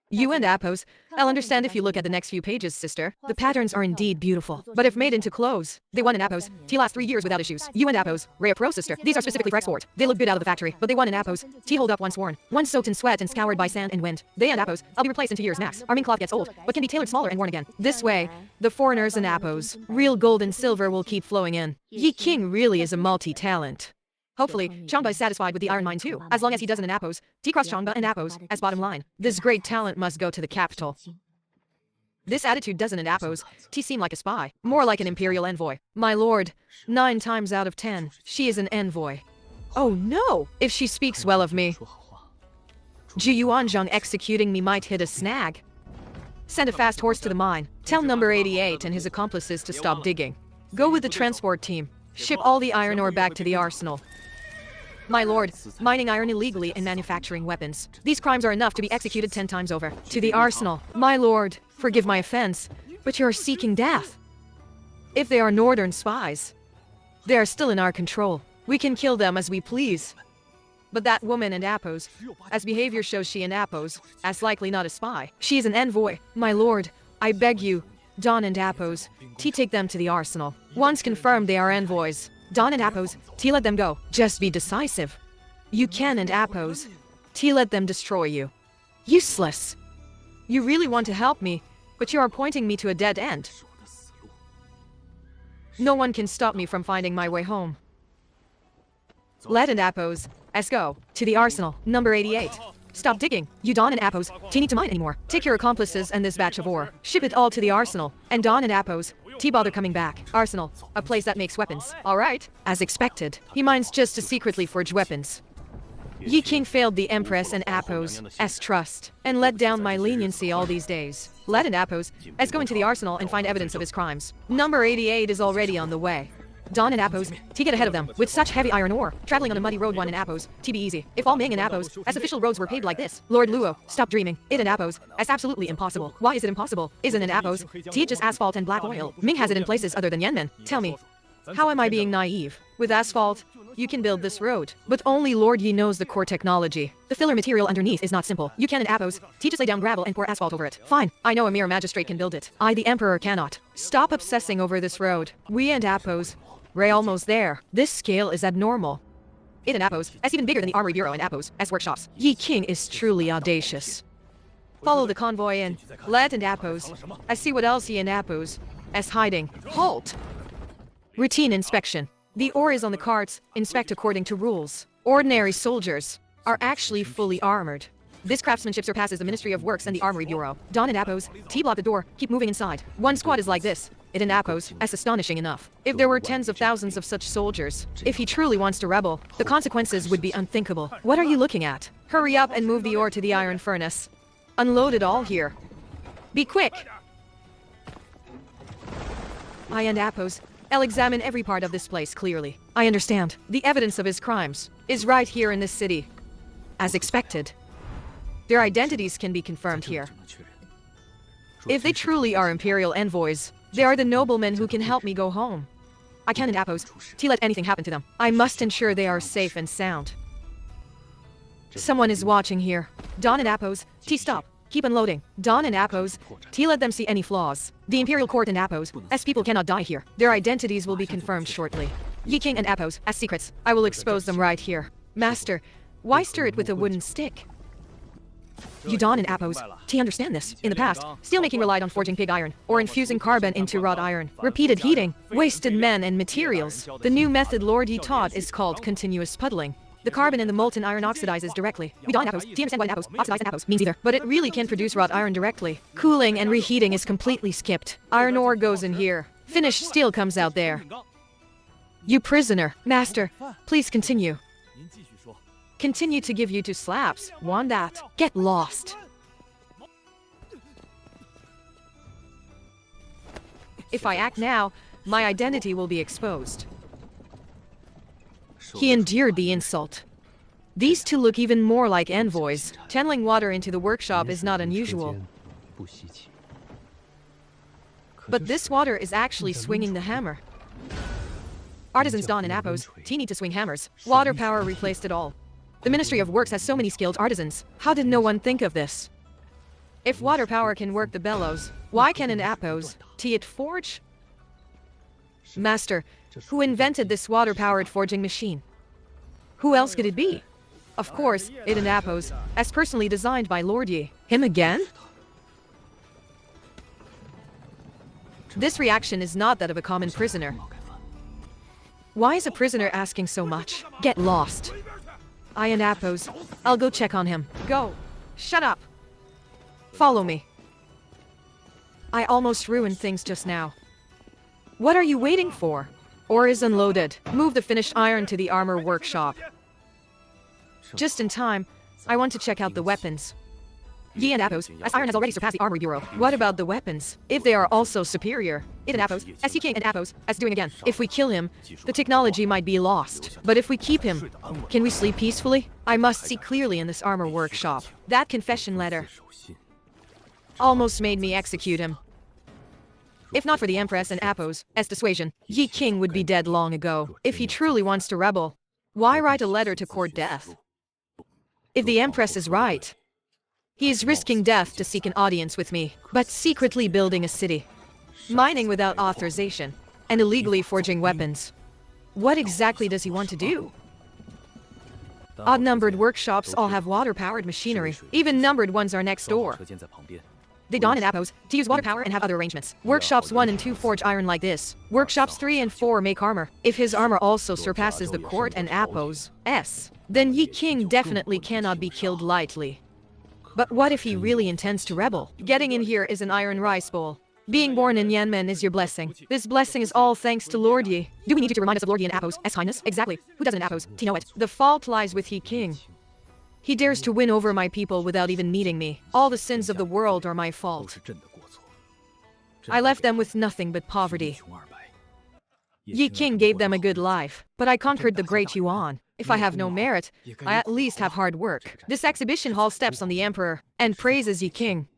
You and Appos, I'll understand if you look at the next few pages, sister. The patterns are indeed beautiful, but if made into clothes, they won in Appos. T last 3 years without issues. You and Appos, Rare Pro, sister. These are specifically for export. They look good out of the factory, but they won in Appos. T hold up once worn. One soaked in sweat and scoured by sand and wind. They and Appos, I'll be replaced in 2 years max. Our Ming cloth gets old, but can be tailored smaller and worn again. This way, the foreigners and Appos, real gold and silver will keep flowing in. Yi King really is a multi-talent. Hopefully, Changba is satisfied with the iron mine too, as long as he doesn't in Appos. T cross Changba and Appos, as bottom line. This great talent must go to the capital. This attitude doesn't in Appos, T seem like a spy, more like an imperial envoy. My lord, 9 times out of 10, she is an envoy. Oh no! If she speaks well of me, Ji Yuanzhang executing me might hit a snag. Send a fast horse to the mine. Tell number 88 and his accomplices to stop digging. Go with the transport team. Ship all the iron ore back to the arsenal. My lord, mining iron illegally and manufacturing weapons. These crimes are enough to be executed 10 times over. To the arsenal. My lord, forgive my offense, but you are seeking death. If they are northern spies, they are still in our control. We can kill them as we please. But that woman and Appos, as behavior shows she and Appos, as likely not a spy. She is an envoy. My lord, I beg you, Don and Appos, T take them to the arsenal. Once confirmed they are envoys, Don and Appos, T let them go. Just be decisive. You can and Appos, T let them destroy you. Useless. You really want to help me, but you are pointing me to a dead end. No one can stop me from finding my way home. Let and Appos, let's go. To the arsenal, number 88. Stop digging. You Don and Appos, T need to mine anymore. Take your accomplices and this batch of ore. Ship it all to the arsenal. And Don and Appos, T bother coming back. Arsenal, a place that makes weapons. Alright. As expected, he mines just to secretly forge weapons. Yi King failed the Empress and Appos, S trust, and let down my leniency all these days. Let and Appos, S go into the arsenal and find evidence of his crimes. Number 88 is already on the way. Don and Appos, T get ahead of them. With such heavy iron ore, traveling on a muddy road one in Appos, T be easy. If all Ming and Appos, as official roads were paved like this, Lord Luo, stop dreaming. It and Appos, as absolutely impossible. Why is it impossible? Isn't in Appos, T just asphalt and black oil. Ming has it in places other than Yanmen. Tell me, how am I being naive? With asphalt, you can build this road, but only Lord Yi knows the core technology. The filler material underneath is not simple. You can in Appos, T just lay down gravel and pour asphalt over it. Fine, I know a mere magistrate can build it. I, the Emperor, cannot. Stop obsessing over this road. We and Appos, Ray almost there. This scale is abnormal. It in Appos, S even bigger than the Armory Bureau and Appos, S workshops. Yi King is truly audacious. Follow the convoy in. Let and Appos. I see what else Yi and Appos, S hiding. Halt! Routine inspection. The ore is on the carts. Inspect according to rules. Ordinary soldiers are actually fully armored. This craftsmanship surpasses the Ministry of Works and the Armory Bureau. Don and Appos, T block the door, keep moving inside. One squad is like this. It in Appos, as astonishing enough. If there were tens of thousands of such soldiers, if he truly wants to rebel, the consequences would be unthinkable. What are you looking at? Hurry up and move the ore to the iron furnace. Unload it all here. Be quick! I and Appos, I'll examine every part of this place clearly. I understand. The evidence of his crimes is right here in this city. As expected. Their identities can be confirmed here. If they truly are Imperial envoys, they are the noblemen who can help me go home. I can't in Appos to let anything happen to them. I must ensure they are safe and sound. Someone is watching here. Don and Appos, T stop. Keep unloading. Don and Appos, T let them see any flaws. The Imperial Court and Appos, as people cannot die here. Their identities will be confirmed shortly. Yi King and Appos, as secrets, I will expose them right here. Master, why stir it with a wooden stick? You Don and Appos, T understand this. In the past, steelmaking relied on forging pig iron, or infusing carbon into wrought iron. Repeated heating, wasted men and materials. The new method Lord Yi taught is called continuous puddling. The carbon in the molten iron oxidizes directly. We Don and Appos, do you understand what Appos, oxidize and Appos means either? But it really can produce wrought iron directly. Cooling and reheating is completely skipped. Iron ore goes in here. Finished steel comes out there. You prisoner. Master, please continue. Continue to give you 2 slaps. Want that? Get lost. If I act now, my identity will be exposed. He endured the insult. These 2 look even more like envoys. Channeling water into the workshop is not unusual. But this water is actually swinging the hammer. Artisans Don and Appos, T need to swing hammers. Water power replaced it all. The Ministry of Works has so many skilled artisans. How did no one think of this? If water power can work the bellows, why can an Appos, T it forge? Master, who invented this water-powered forging machine? Who else could it be? Of course, it and Appos, as personally designed by Lord Yi. Him again? This reaction is not that of a common prisoner. Why is a prisoner asking so much? Get lost. I and Appos, I'll go check on him. Go. Shut up. Follow me. I almost ruined things just now. What are you waiting for? Ore is unloaded. Move the finished iron to the armor workshop. Just in time. I want to check out the weapons. Yi and Appos, as iron has already surpassed the armor bureau. What about the weapons? If they are also superior. It and Appos, as Yi King and Appos, as doing again. If we kill him, the technology might be lost. But if we keep him, can we sleep peacefully? I must see clearly in this armor workshop. That confession letter almost made me execute him. If not for the Empress and Appos, as dissuasion, Yi King would be dead long ago. If he truly wants to rebel, why write a letter to court death? If the Empress is right, he is risking death to seek an audience with me, but secretly building a city, mining without authorization, and illegally forging weapons. What exactly does he want to do? Odd-numbered workshops all have water-powered machinery. Even numbered ones are next door. They Don and Appos to use water power and have other arrangements. Workshops 1 and 2 forge iron like this. Workshops 3 and 4 make armor. If his armor also surpasses the court and Appos' S, then Yi King definitely cannot be killed lightly. But what if he really intends to rebel? Getting in here is an iron rice bowl. Being born in Yanmen is your blessing. This blessing is all thanks to Lord Yi. Do we need you to remind us of Lord Yi and Appos' S highness? Exactly. Who doesn't in Appos? To know it. The fault lies with Yi King. He dares to win over my people without even meeting me. All the sins of the world are my fault. I left them with nothing but poverty. Yi King gave them a good life, but I conquered the great Yuan. If I have no merit, I at least have hard work. This exhibition hall steps on the emperor and praises Yi King.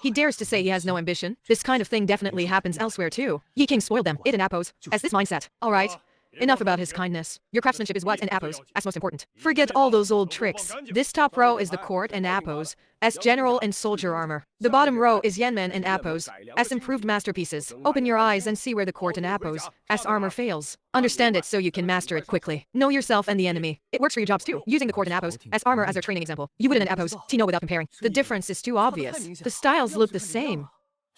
He dares to say he has no ambition. This kind of thing definitely happens elsewhere too. Yi King spoiled them, it and Appos, as this mindset. All right. Enough about his kindness. Your craftsmanship is what and Appos, as most important. Forget all those old tricks. This top row is the court and Appos, as general and soldier armor. The bottom row is Yanmen and Appos, as improved masterpieces. Open your eyes and see where the court and Appos, as armor fails. Understand it so you can master it quickly. Know yourself and the enemy. It works for your jobs too. Using the court and Appos, as armor as their training example. You wouldn't and Appos, to know without comparing. The difference is too obvious. The styles look the same.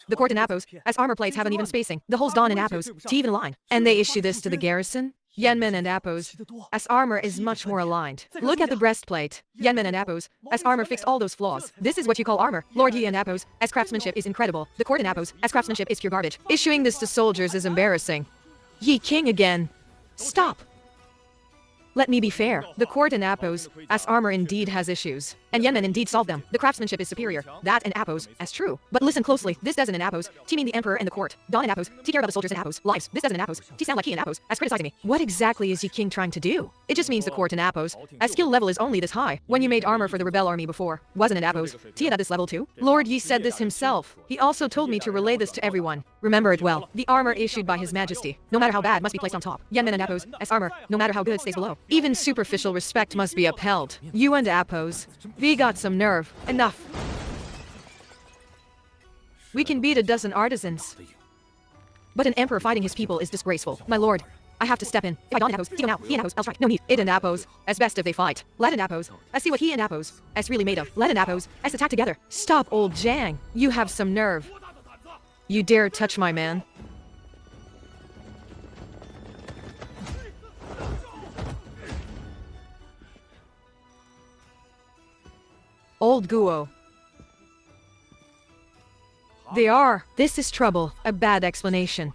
The court and Appos, as armor plates have uneven spacing. The holes Don and Appos, to even align. And they issue this to the garrison? Yenman and Apos, as armor is much more aligned. Look at the breastplate. Yenman and Apos, as armor fixed all those flaws. This is what you call armor. Lord Yi and Apos, as craftsmanship is incredible. The court in Apos, as craftsmanship is pure garbage. Issuing this to soldiers is embarrassing. Yi King again. Stop. Let me be fair. The court in Apos, as armor indeed has issues. And Yenman indeed solved them. The craftsmanship is superior. That and Apos, as true. But listen closely. This doesn't in Apos. T mean the emperor and the court. Don and Apos. T care about the soldiers and Apos. Lives. This doesn't in Apos. T sound like he and Apos. As criticizing me. What exactly is Yi King trying to do? It just means the court in Apos. As skill level is only this high. When you made armor for the rebel army before. Wasn't it Apos? T at this level too? Lord Yi said this himself. He also told me to relay this to everyone. Remember it well. The armor issued by His Majesty, no matter how bad, must be placed on top. Yenman and Apos, as armor, no matter how good, stays below. Even superficial respect must be upheld. You and Apos, we got some nerve. Enough. We can beat a dozen artisans. But an emperor fighting his people is disgraceful. My lord, I have to step in. If I don't Apos, see now. He and Apos, I'll strike. No need. It and Apos, as best if they fight. Let an Apos, I see what he and Apos, as really made of. Let an Apos, as attack together. Stop, old Jang. You have some nerve. You dare touch my man? Old Guo. They are. This is trouble. A bad explanation.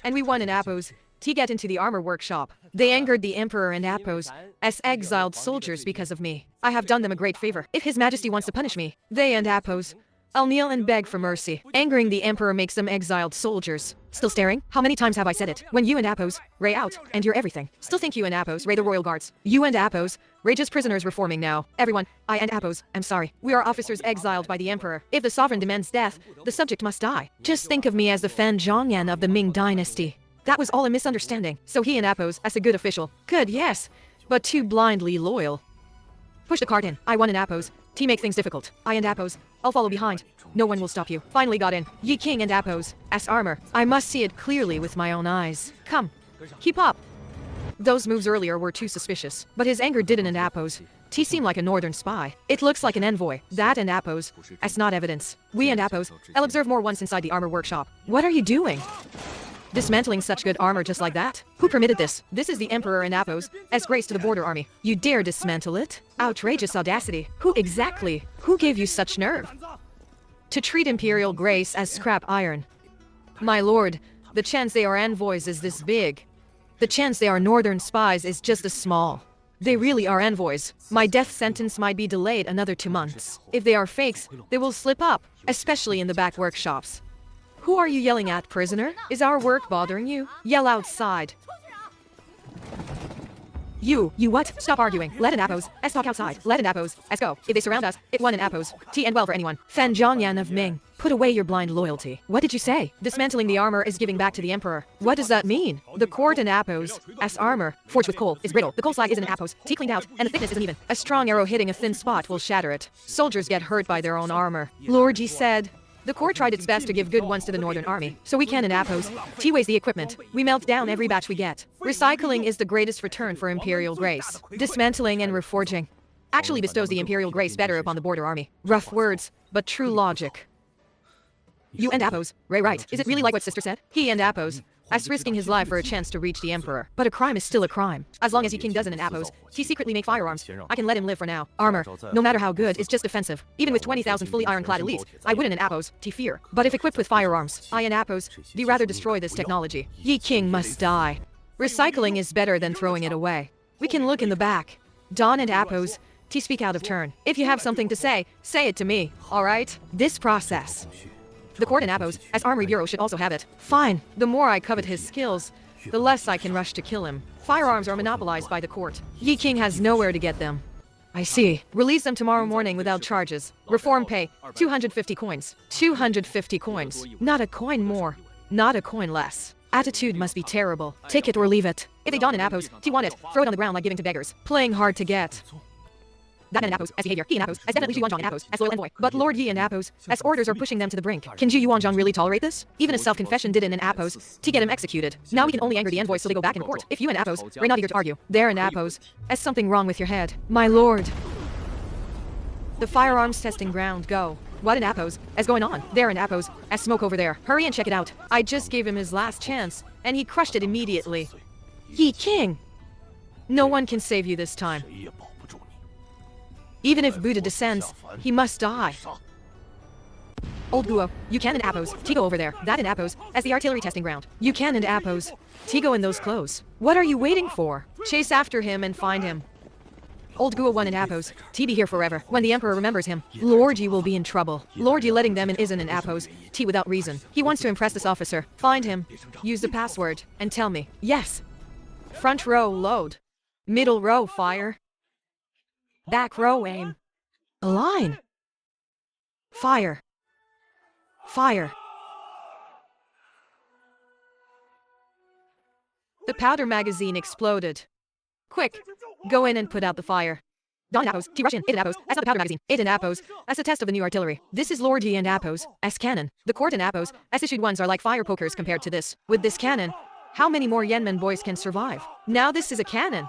And we won in Apos. To get into the armor workshop. They angered the emperor and Apos as exiled soldiers because of me. I have done them a great favor. If His Majesty wants to punish me, they and Apos, I'll kneel and beg for mercy. Angering the emperor makes them exiled soldiers. Still staring? How many times have I said it? When you and Apos, Ray out, and you're everything. Still think you and Apos, Ray the royal guards. You and Apos, Ray just prisoners reforming now. Everyone, I and Apos, I'm sorry. We are officers exiled by the emperor. If the sovereign demands death, the subject must die. Just think of me as the Fan Zhongyan of the Ming dynasty. That was all a misunderstanding. So he and Apos, as a good official. Good, yes, but too blindly loyal. Push the cart in. I won in Apos. T make things difficult. I and Apos, I'll follow behind. No one will stop you. Finally got in. Yi King and Apos, as armor. I must see it clearly with my own eyes. Come. Keep up. Those moves earlier were too suspicious. But his anger didn't in Apos. T seemed like a northern spy. It looks like an envoy. That and Apos, as not evidence. We and Apos, I'll observe more once inside the armor workshop. What are you doing? Dismantling such good armor just like that? Who permitted this? This is the Emperor and Apos, as grace to the border army. You dare dismantle it? Outrageous audacity. Who exactly? Who gave you such nerve? To treat Imperial Grace as scrap iron. My lord, the chance they are envoys is this big. The chance they are northern spies is just as small. They really are envoys. My death sentence might be delayed another 2 months. If they are fakes, they will slip up, especially in the back workshops. Who are you yelling at, prisoner? Is our work bothering you? Yell outside. You what? Stop arguing. Let an Apos. S talk outside. Let an Apos. S go. If they surround us, it won an Apos. T and well for anyone. Fan Zhongyan of Ming. Put away your blind loyalty. What did you say? Dismantling the armor is giving back to the emperor. What does that mean? The court and Apos, as armor, forged with coal, is brittle. The coal slag isn't an Apos. T cleaned out, and the thickness isn't even. A strong arrow hitting a thin spot will shatter it. Soldiers get hurt by their own armor. Lord Ji said. The court tried its best to give good ones to the northern army, so we can in Apos. T weighs the equipment. We melt down every batch we get. Recycling is the greatest return for Imperial Grace. Dismantling and reforging actually bestows the Imperial Grace better upon the border army. Rough words, but true logic. You and Apos, Ray right. Is it really like what sister said? He and Apos, as risking his life for a chance to reach the emperor. But a crime is still a crime. As long as Yi King doesn't in Apos, he secretly make firearms. I can let him live for now. Armor, no matter how good, is just defensive. Even with 20,000 fully ironclad elites, I wouldn't in Apos, T fear. But if equipped with firearms, I in Apos, D rather destroy this technology. Yi King must die. Recycling is better than throwing it away. We can look in the back. Don and Apos, T speak out of turn. If you have something to say it to me, alright? This process. The court in Apos, as Armory Bureau should also have it. Fine. The more I covet his skills, the less I can rush to kill him. Firearms are monopolized by the court. Yi King has nowhere to get them. I see. Release them tomorrow morning without charges. Reform pay, 250 coins. 250 coins. Not a coin more. Not a coin less. Attitude must be terrible. Take it or leave it. If they don in Apos, T want it. Throw it on the ground like giving to beggars. Playing hard to get. That and Apos, as behavior. He and Apos, as definitely Yuanzhang and Apos, as loyal envoy. But Lord Yi and Apos, as orders are pushing them to the brink. Can Yuanzhang really tolerate this? Even a self-confession did in an Apos, to get him executed. Now we can only anger the envoys so they go back in court. If you and Apos, we're not eager to argue. There and Apos, as something wrong with your head. My lord. The firearms testing ground, go. What in Apos, as going on? There in Apos, as smoke over there. Hurry and check it out. I just gave him his last chance, and he crushed it immediately. Ye King! No one can save you this time. Even if Buddha descends, he must die. Old Guo, you can and Appos, Tigo over there, that in Appos, as the artillery testing ground. You can and Appos, Tigo in those clothes. What are you waiting for? Chase after him and find him. Old Guo 1 and Appos, T be here forever. When the Emperor remembers him, Lord Yi will be in trouble. Lord Yi letting them in isn't an Appos, T without reason. He wants to impress this officer. Find him, use the password, and tell me. Yes. Front row, load. Middle row, fire. Back row, aim. Align. Fire. Fire. The powder magazine exploded. Quick, go in and put out the fire. Don Appos, T rush in, it and Appos, as not the powder magazine, it and Appos, as a test of the new artillery. This is Lord Yi and Appos, as cannon. The court and Appos, as issued ones are like fire pokers compared to this. With this cannon, how many more Yenman boys can survive? Now this is a cannon.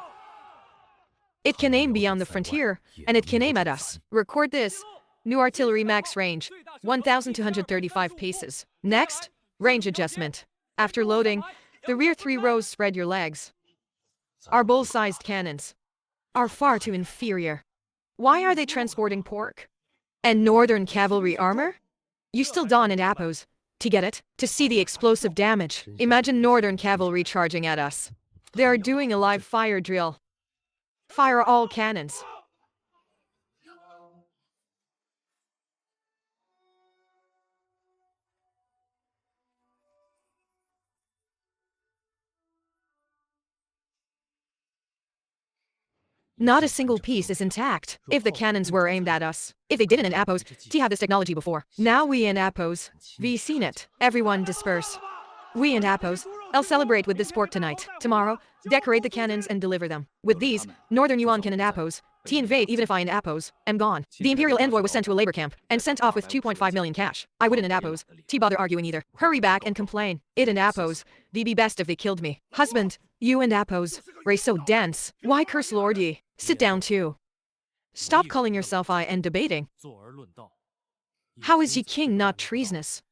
It can aim beyond the frontier, and it can aim at us. Record this. New artillery max range, 1,235 paces. Next, range adjustment. After loading, the rear 3 rows spread your legs. Our bull-sized cannons are far too inferior. Why are they transporting pork? And northern cavalry armor? You still don in Appos. To get it? To see the explosive damage. Imagine northern cavalry charging at us. They are doing a live fire drill. Fire all cannons. Not a single piece is intact. If the cannons were aimed at us. If they didn't in Appos, T had this technology before. Now we in Appos, we seen it. Everyone disperse. We in Appos, I'll celebrate with this pork tonight. Tomorrow, decorate the cannons and deliver them. With these, Northern Yuan can in Appos, T invade even if I in Appos am gone. The Imperial envoy was sent to a labor camp and sent off with 2.5 million cash. I wouldn't in Appos, T bother arguing either. Hurry back and complain. It in Appos, they'd be best if they killed me. Husband, you and Appos, Ray so dense. Why curse Lord Yi? Sit down too. Stop calling yourself I and debating. How is ye king not treasonous?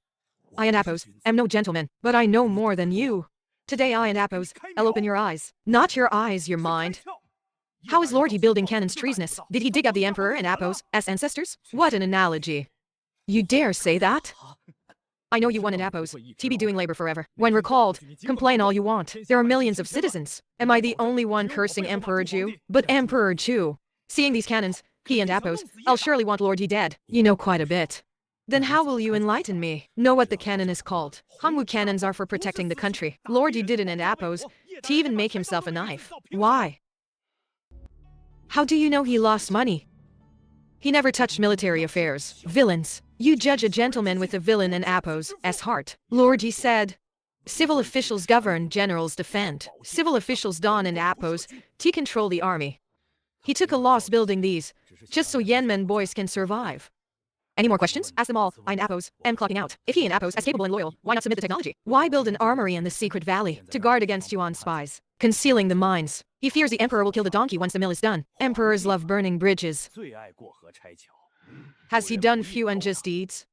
I and Appos am no gentleman, but I know more than you. Today I and Appos, I'll open your eyes. Not your eyes, your mind. How is Lord Yi building cannons treasonous? Did he dig up the Emperor and Appos as ancestors? What an analogy. You dare say that? I know you won in Appos, TB doing labor forever. When recalled, complain all you want. There are millions of citizens. Am I the only one cursing Emperor Jew? But Emperor Jew. Seeing these cannons, he and Appos, I'll surely want Lord Yi dead. You know quite a bit. Then how will you enlighten me? Know what the cannon is called. Hongwu cannons are for protecting the country. Lord Yi didn't in Appos, to even make himself a knife. Why? How do you know he lost money? He never touched military affairs. Villains. You judge a gentleman with a villain in Appos, as heart. Lord Yi said, civil officials govern, generals defend. Civil officials don in Appos, to control the army. He took a loss building these, just so Yenman boys can survive. Any more questions? Ask them all. I in Appos am clocking out. If he in Appos as capable and loyal, why not submit the technology? Why build an armory in the secret valley to guard against Yuan spies? Concealing the mines. He fears the Emperor will kill the donkey once the mill is done. Emperors love burning bridges. Has he done few unjust deeds?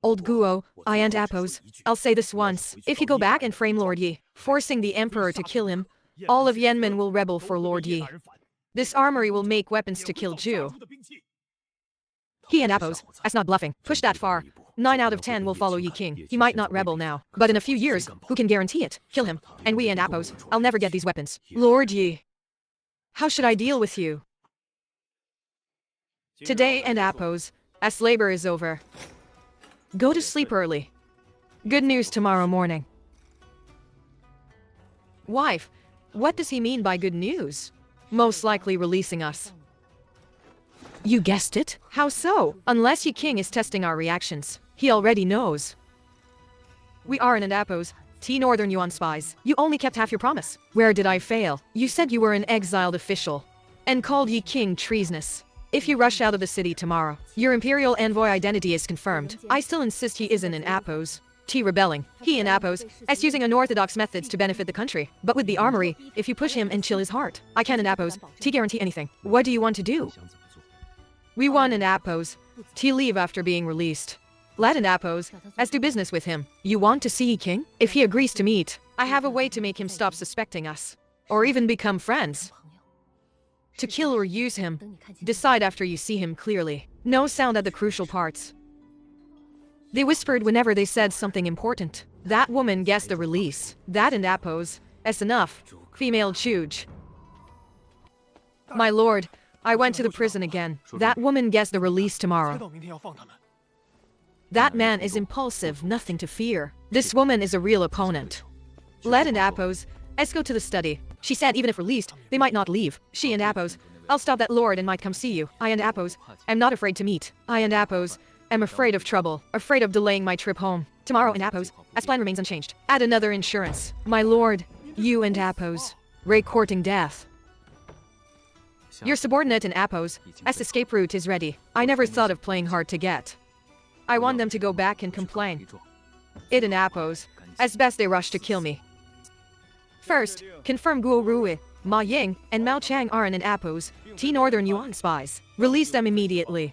Old Guo, I and Appos, I'll say this once. If you go back and frame Lord Yi, forcing the Emperor to kill him, all of Yenman will rebel for Lord Yi. This armory will make weapons to kill Jew. He and Appos, that's not bluffing. Push that far. 9 out of 10 will follow Yi King. He might not rebel now, but in a few years, who can guarantee it? Kill him. And we and Appos, I'll never get these weapons. Lord Yi, how should I deal with you? Today and Appos, as labor is over. Go to sleep early. Good news tomorrow morning. Wife, what does he mean by good news? Most likely releasing us. You guessed it? How so? Unless Yi King is testing our reactions. He already knows. We are in Appos, T Northern Yuan spies. You only kept half your promise. Where did I fail? You said you were an exiled official and called Yi King treasonous. If you rush out of the city tomorrow, your Imperial envoy identity is confirmed. I still insist he isn't in Appos. T rebelling. He in Appos, as using unorthodox methods to benefit the country. But with the armory, if you push him and chill his heart, I can in Appos, T guarantee anything. What do you want to do? We won in Appos. T leave after being released. Let in Appos, as do business with him. You want to see Yi King? If he agrees to meet, I have a way to make him stop suspecting us. Or even become friends. To kill or use him. Decide after you see him clearly. No sound at the crucial parts. They whispered whenever they said something important. That woman guessed the release. That and Appos. That's enough. Female Chuge. My lord, I went to the prison again. That woman guessed the release tomorrow. That man is impulsive, nothing to fear. This woman is a real opponent. Led and Appos, let's go to the study. She said even if released, they might not leave. She and Appos, I'll stop that lord and might come see you. I and Appos, am not afraid to meet. I and Appos, am afraid of trouble, afraid of delaying my trip home. Tomorrow in Appos, as plan remains unchanged. Add another insurance. My lord, you and Appos, Ray courting death. Your subordinate in Appos, as escape route is ready. I never thought of playing hard to get. I want them to go back and complain. It and Appos, as best they rush to kill me. First, confirm Guo Rui, Ma Ying, and Mao Chang are in Appos, T Northern Yuan spies. Release them immediately.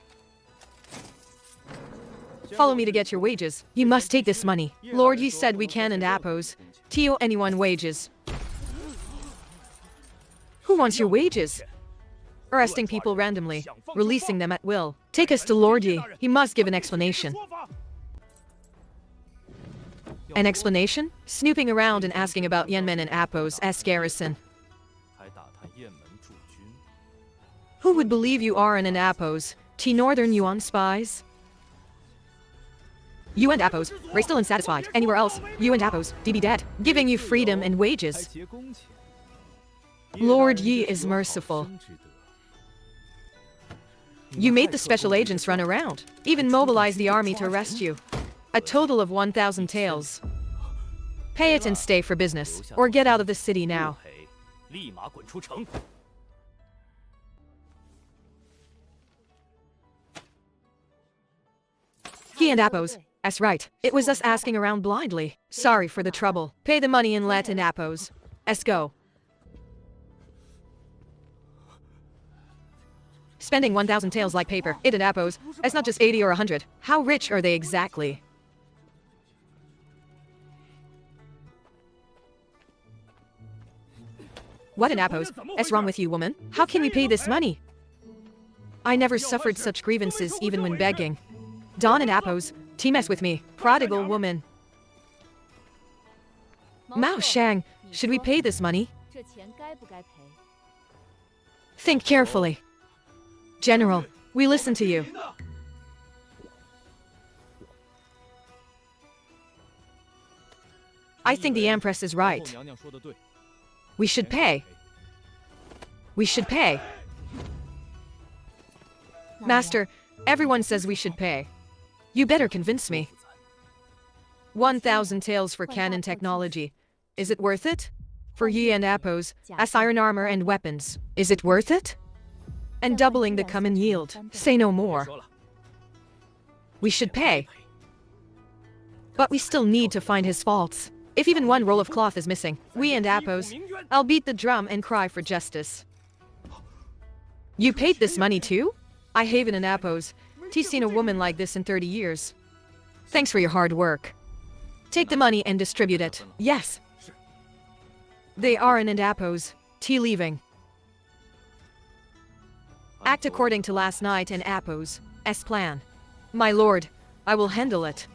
Follow me to get your wages. You must take this money. Lord, you said we can and Appos. Tio anyone wages. Who wants your wages? Arresting people randomly, releasing them at will. Take us to Lord Yi. He must give an explanation. An explanation? Snooping around and asking about Yenmen and Appos' S garrison. Who would believe you are in an Appos? T Northern Yuan spies? You and Appos, Ray still unsatisfied. Anywhere else, you and Appos, DB dead. Giving you freedom and wages. Lord Yi is merciful. You made the special agents run around. Even mobilized the army to arrest you. A total of 1,000 taels. Pay it and stay for business, or get out of the city now. He and Appos. That's right. It was us asking around blindly. Sorry for the trouble. Pay the money and let in Appos. Let's go. Spending 1,000 taels like paper. It and Appos. That's not just 80 or 100. How rich are they exactly? What in Appos? What's wrong with you, woman? How can we pay this money? I never suffered such grievances even when begging. Don and Appos, mess with me. Prodigal woman. Mao Shang, should we pay this money? Think carefully. General, we listen to you. I think the Empress is right. We should pay. We should pay. Master, everyone says we should pay. You better convince me. 1,000 taels for cannon technology. Is it worth it? For Yi and Appos, as iron armor and weapons. Is it worth it? And doubling the common yield. Say no more. We should pay. But we still need to find his faults. If even one roll of cloth is missing, we and Appos, I'll beat the drum and cry for justice. You paid this money too? I haven and Appos. T've seen a woman like this in 30 years. Thanks for your hard work. Take the money and distribute it. Yes. They are in and Appos. T leaving. Act according to last night and Appos' plan. My lord, I will handle it.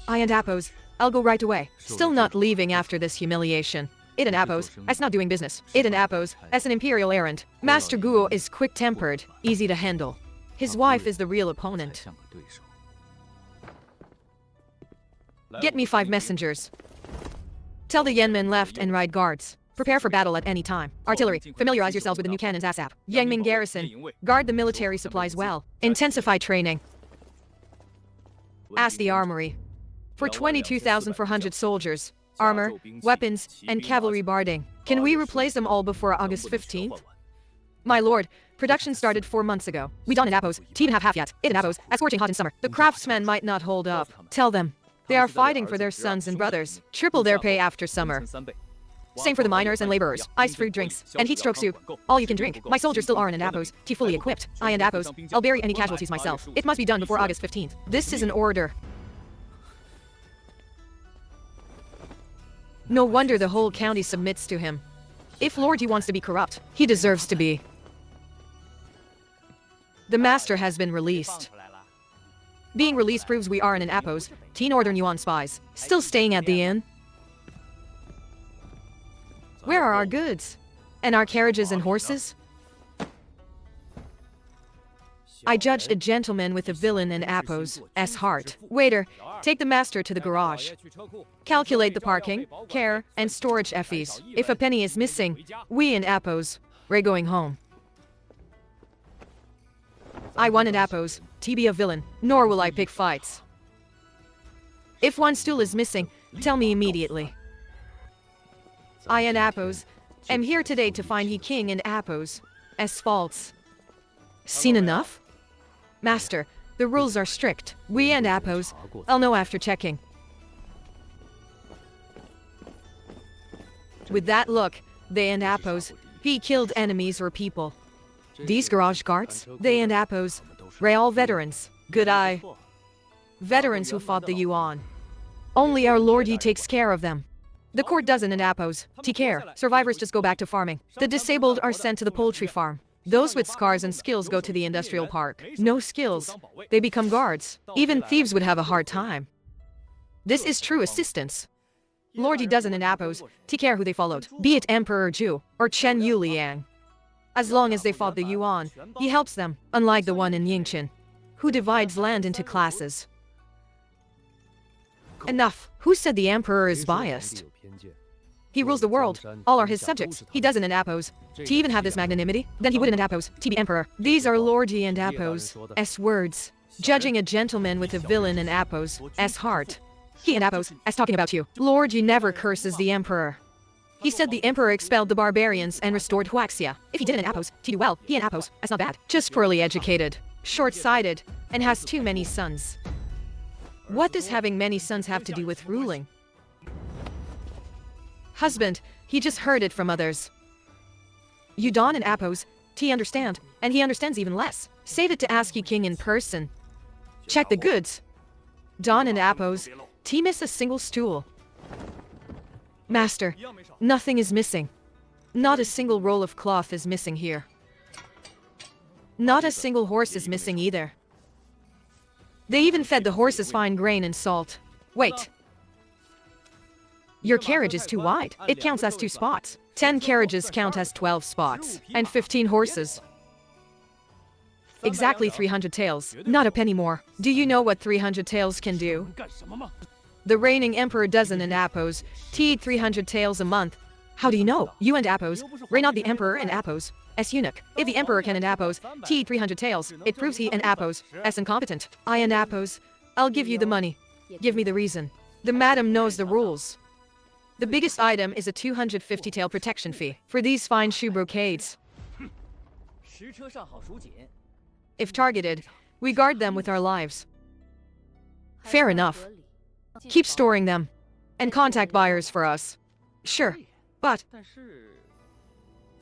I and Appos, I'll go right away. Still not leaving after this humiliation. It and Appos, that's not doing business. It and Appos, that's an imperial errand. Master Guo is quick-tempered, easy to handle. His wife is the real opponent. Get me 5 messengers. Tell the Yenmen left and right guards. Prepare for battle at any time. Artillery, familiarize yourselves with the new cannons ASAP. Yangming garrison, guard the military supplies well. Intensify training. Ask the armory. For 22,400 soldiers, armor, weapons, and cavalry barding. Can we replace them all before August 15th? My lord, production started 4 months ago. We don't in Appos, team have half yet. It in Appos, as scorching hot in summer. The craftsmen might not hold up. Tell them. They are fighting for their sons and brothers. Triple their pay after summer. Same for the miners and laborers. Ice fruit drinks, and heat stroke soup. All you can drink. My soldiers still are in Appos, T fully equipped. I and Appos, I'll bury any casualties myself. It must be done before August 15th. This is an order. No wonder the whole county submits to him. If Lord Yi wants to be corrupt, he deserves to be. The master has been released. Being released proves we aren't in Appos, Northern Yuan spies. Still staying at the inn? Where are our goods? And our carriages and horses? I judged a gentleman with a villain in Appos, S. Hart. Waiter, take the master to the garage. Calculate the parking, care, and storage fees. If a penny is missing, we in Appos, we're going home. I won in Appos, be a villain, nor will I pick fights. If one stool is missing, tell me immediately. I in Appos am here today to find ye king in Appos, S. faults. Seen enough? Master, the rules are strict. We and Appos, I'll know after checking. With that look, they and Appos, he killed enemies or people. These garage guards, they and Appos, they all veterans. Good eye. Veterans who fought the Yuan. Only our Lord Yi takes care of them. The court doesn't in Appos, care. Survivors just go back to farming. The disabled are sent to the poultry farm. Those with scars and skills go to the industrial park. No skills, they become guards. Even thieves would have a hard time. This is true assistance. Lord Yi doesn't in Appos, care who they followed, be it Emperor Zhu or Chen Yuliang. As long as they fought the Yuan, he helps them, unlike the one in Yingqin, who divides land into classes. Enough. Who said the emperor is biased? He rules the world. All are his subjects. He doesn't in Appos. To even have this magnanimity, then he wouldn't in Appos, be emperor. These are Lord Yi and Appos, S. words. Judging a gentleman with a villain in Appos, S. heart. He and Appos, S. talking about you. Lord Yi never curses the emperor. He said the emperor expelled the barbarians and restored Huaxia. If he did in Appos, he do well. He in Appos, that's not bad. Just poorly educated, short-sighted, and has too many sons. What does having many sons have to do with ruling? Husband, he just heard it from others. You Don and Appos, he understand, and he understands even less. Save it to ask you king in person. Check the goods. Don and Appos, he miss a single stool. Master, nothing is missing. Not a single roll of cloth is missing here. Not a single horse is missing either. They even fed the horses fine grain and salt. Wait. Your carriage is too wide. It counts as 2 spots. 10 carriages count as 12 spots. And 15 horses. Exactly 300 taels. Not a penny more. Do you know what 300 taels can do? The reigning emperor doesn't in Appos, eat 300 taels a month. How do you know? You and Appos, reign not the emperor in Appos, S. eunuch. If the emperor can in Appos, eat 300 taels, it proves he in Appos, S. incompetent. I in Appos, I'll give you the money. Give me the reason. The madam knows the rules. The biggest item is a 250 tael protection fee for these fine shoe brocades. If targeted, we guard them with our lives. Fair enough. Keep storing them. And contact buyers for us. Sure. But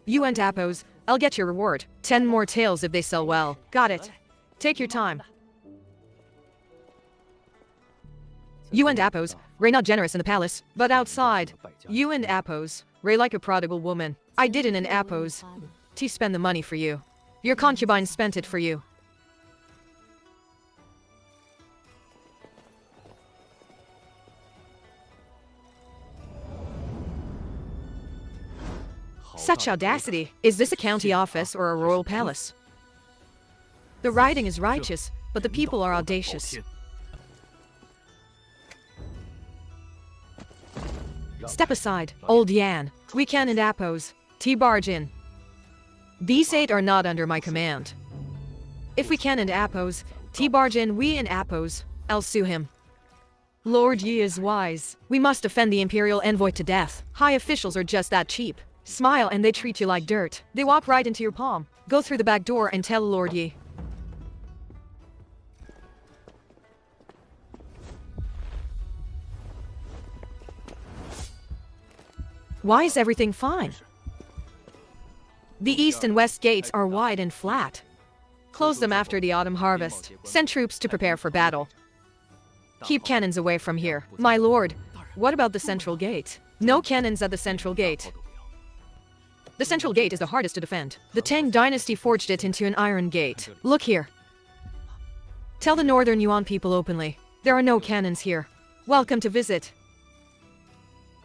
you and Appos, I'll get your reward. 10 more taels if they sell well. Got it. Take your time. You and Appos, Ray not generous in the palace, but outside. You and Appos, Ray like a prodigal woman. I didn't in Appos. T spend the money for you. Your concubine spent it for you. Such audacity. Is this a county office or a royal palace? The writing is righteous, but the people are audacious. Step aside, old Yan. We can and Appos. Barge in. These 8 are not under my command. If we can and Appos, barge in we and Appos, I'll sue him. Lord Yi is wise. We must defend the imperial envoy to death. High officials are just that cheap. Smile and they treat you like dirt. They walk right into your palm. Go through the back door and tell Lord Yi. Why is everything fine? The east and west gates are wide and flat. Close them after the autumn harvest. Send troops to prepare for battle. Keep cannons away from here. My lord, what about the central gate? No cannons at the central gate. The central gate is the hardest to defend. The Tang dynasty forged it into an iron gate. Look here. Tell the Northern Yuan people openly. There are no cannons here. Welcome to visit.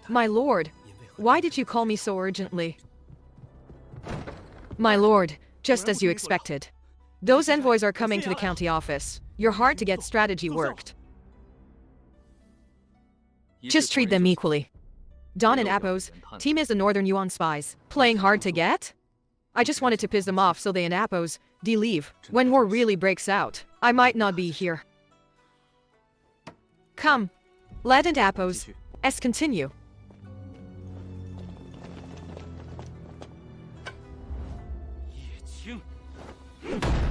My lord, why did you call me so urgently? My lord, just as you expected. Those envoys are coming to the county office. You're hard to get strategy worked. Just treat them equally. Don and Appos, team is the Northern Yuan spies. Playing hard to get? I just wanted to piss them off so they and Appos leave. When war really breaks out, I might not be here. Come, Led and Appos, continue. Ye Qing.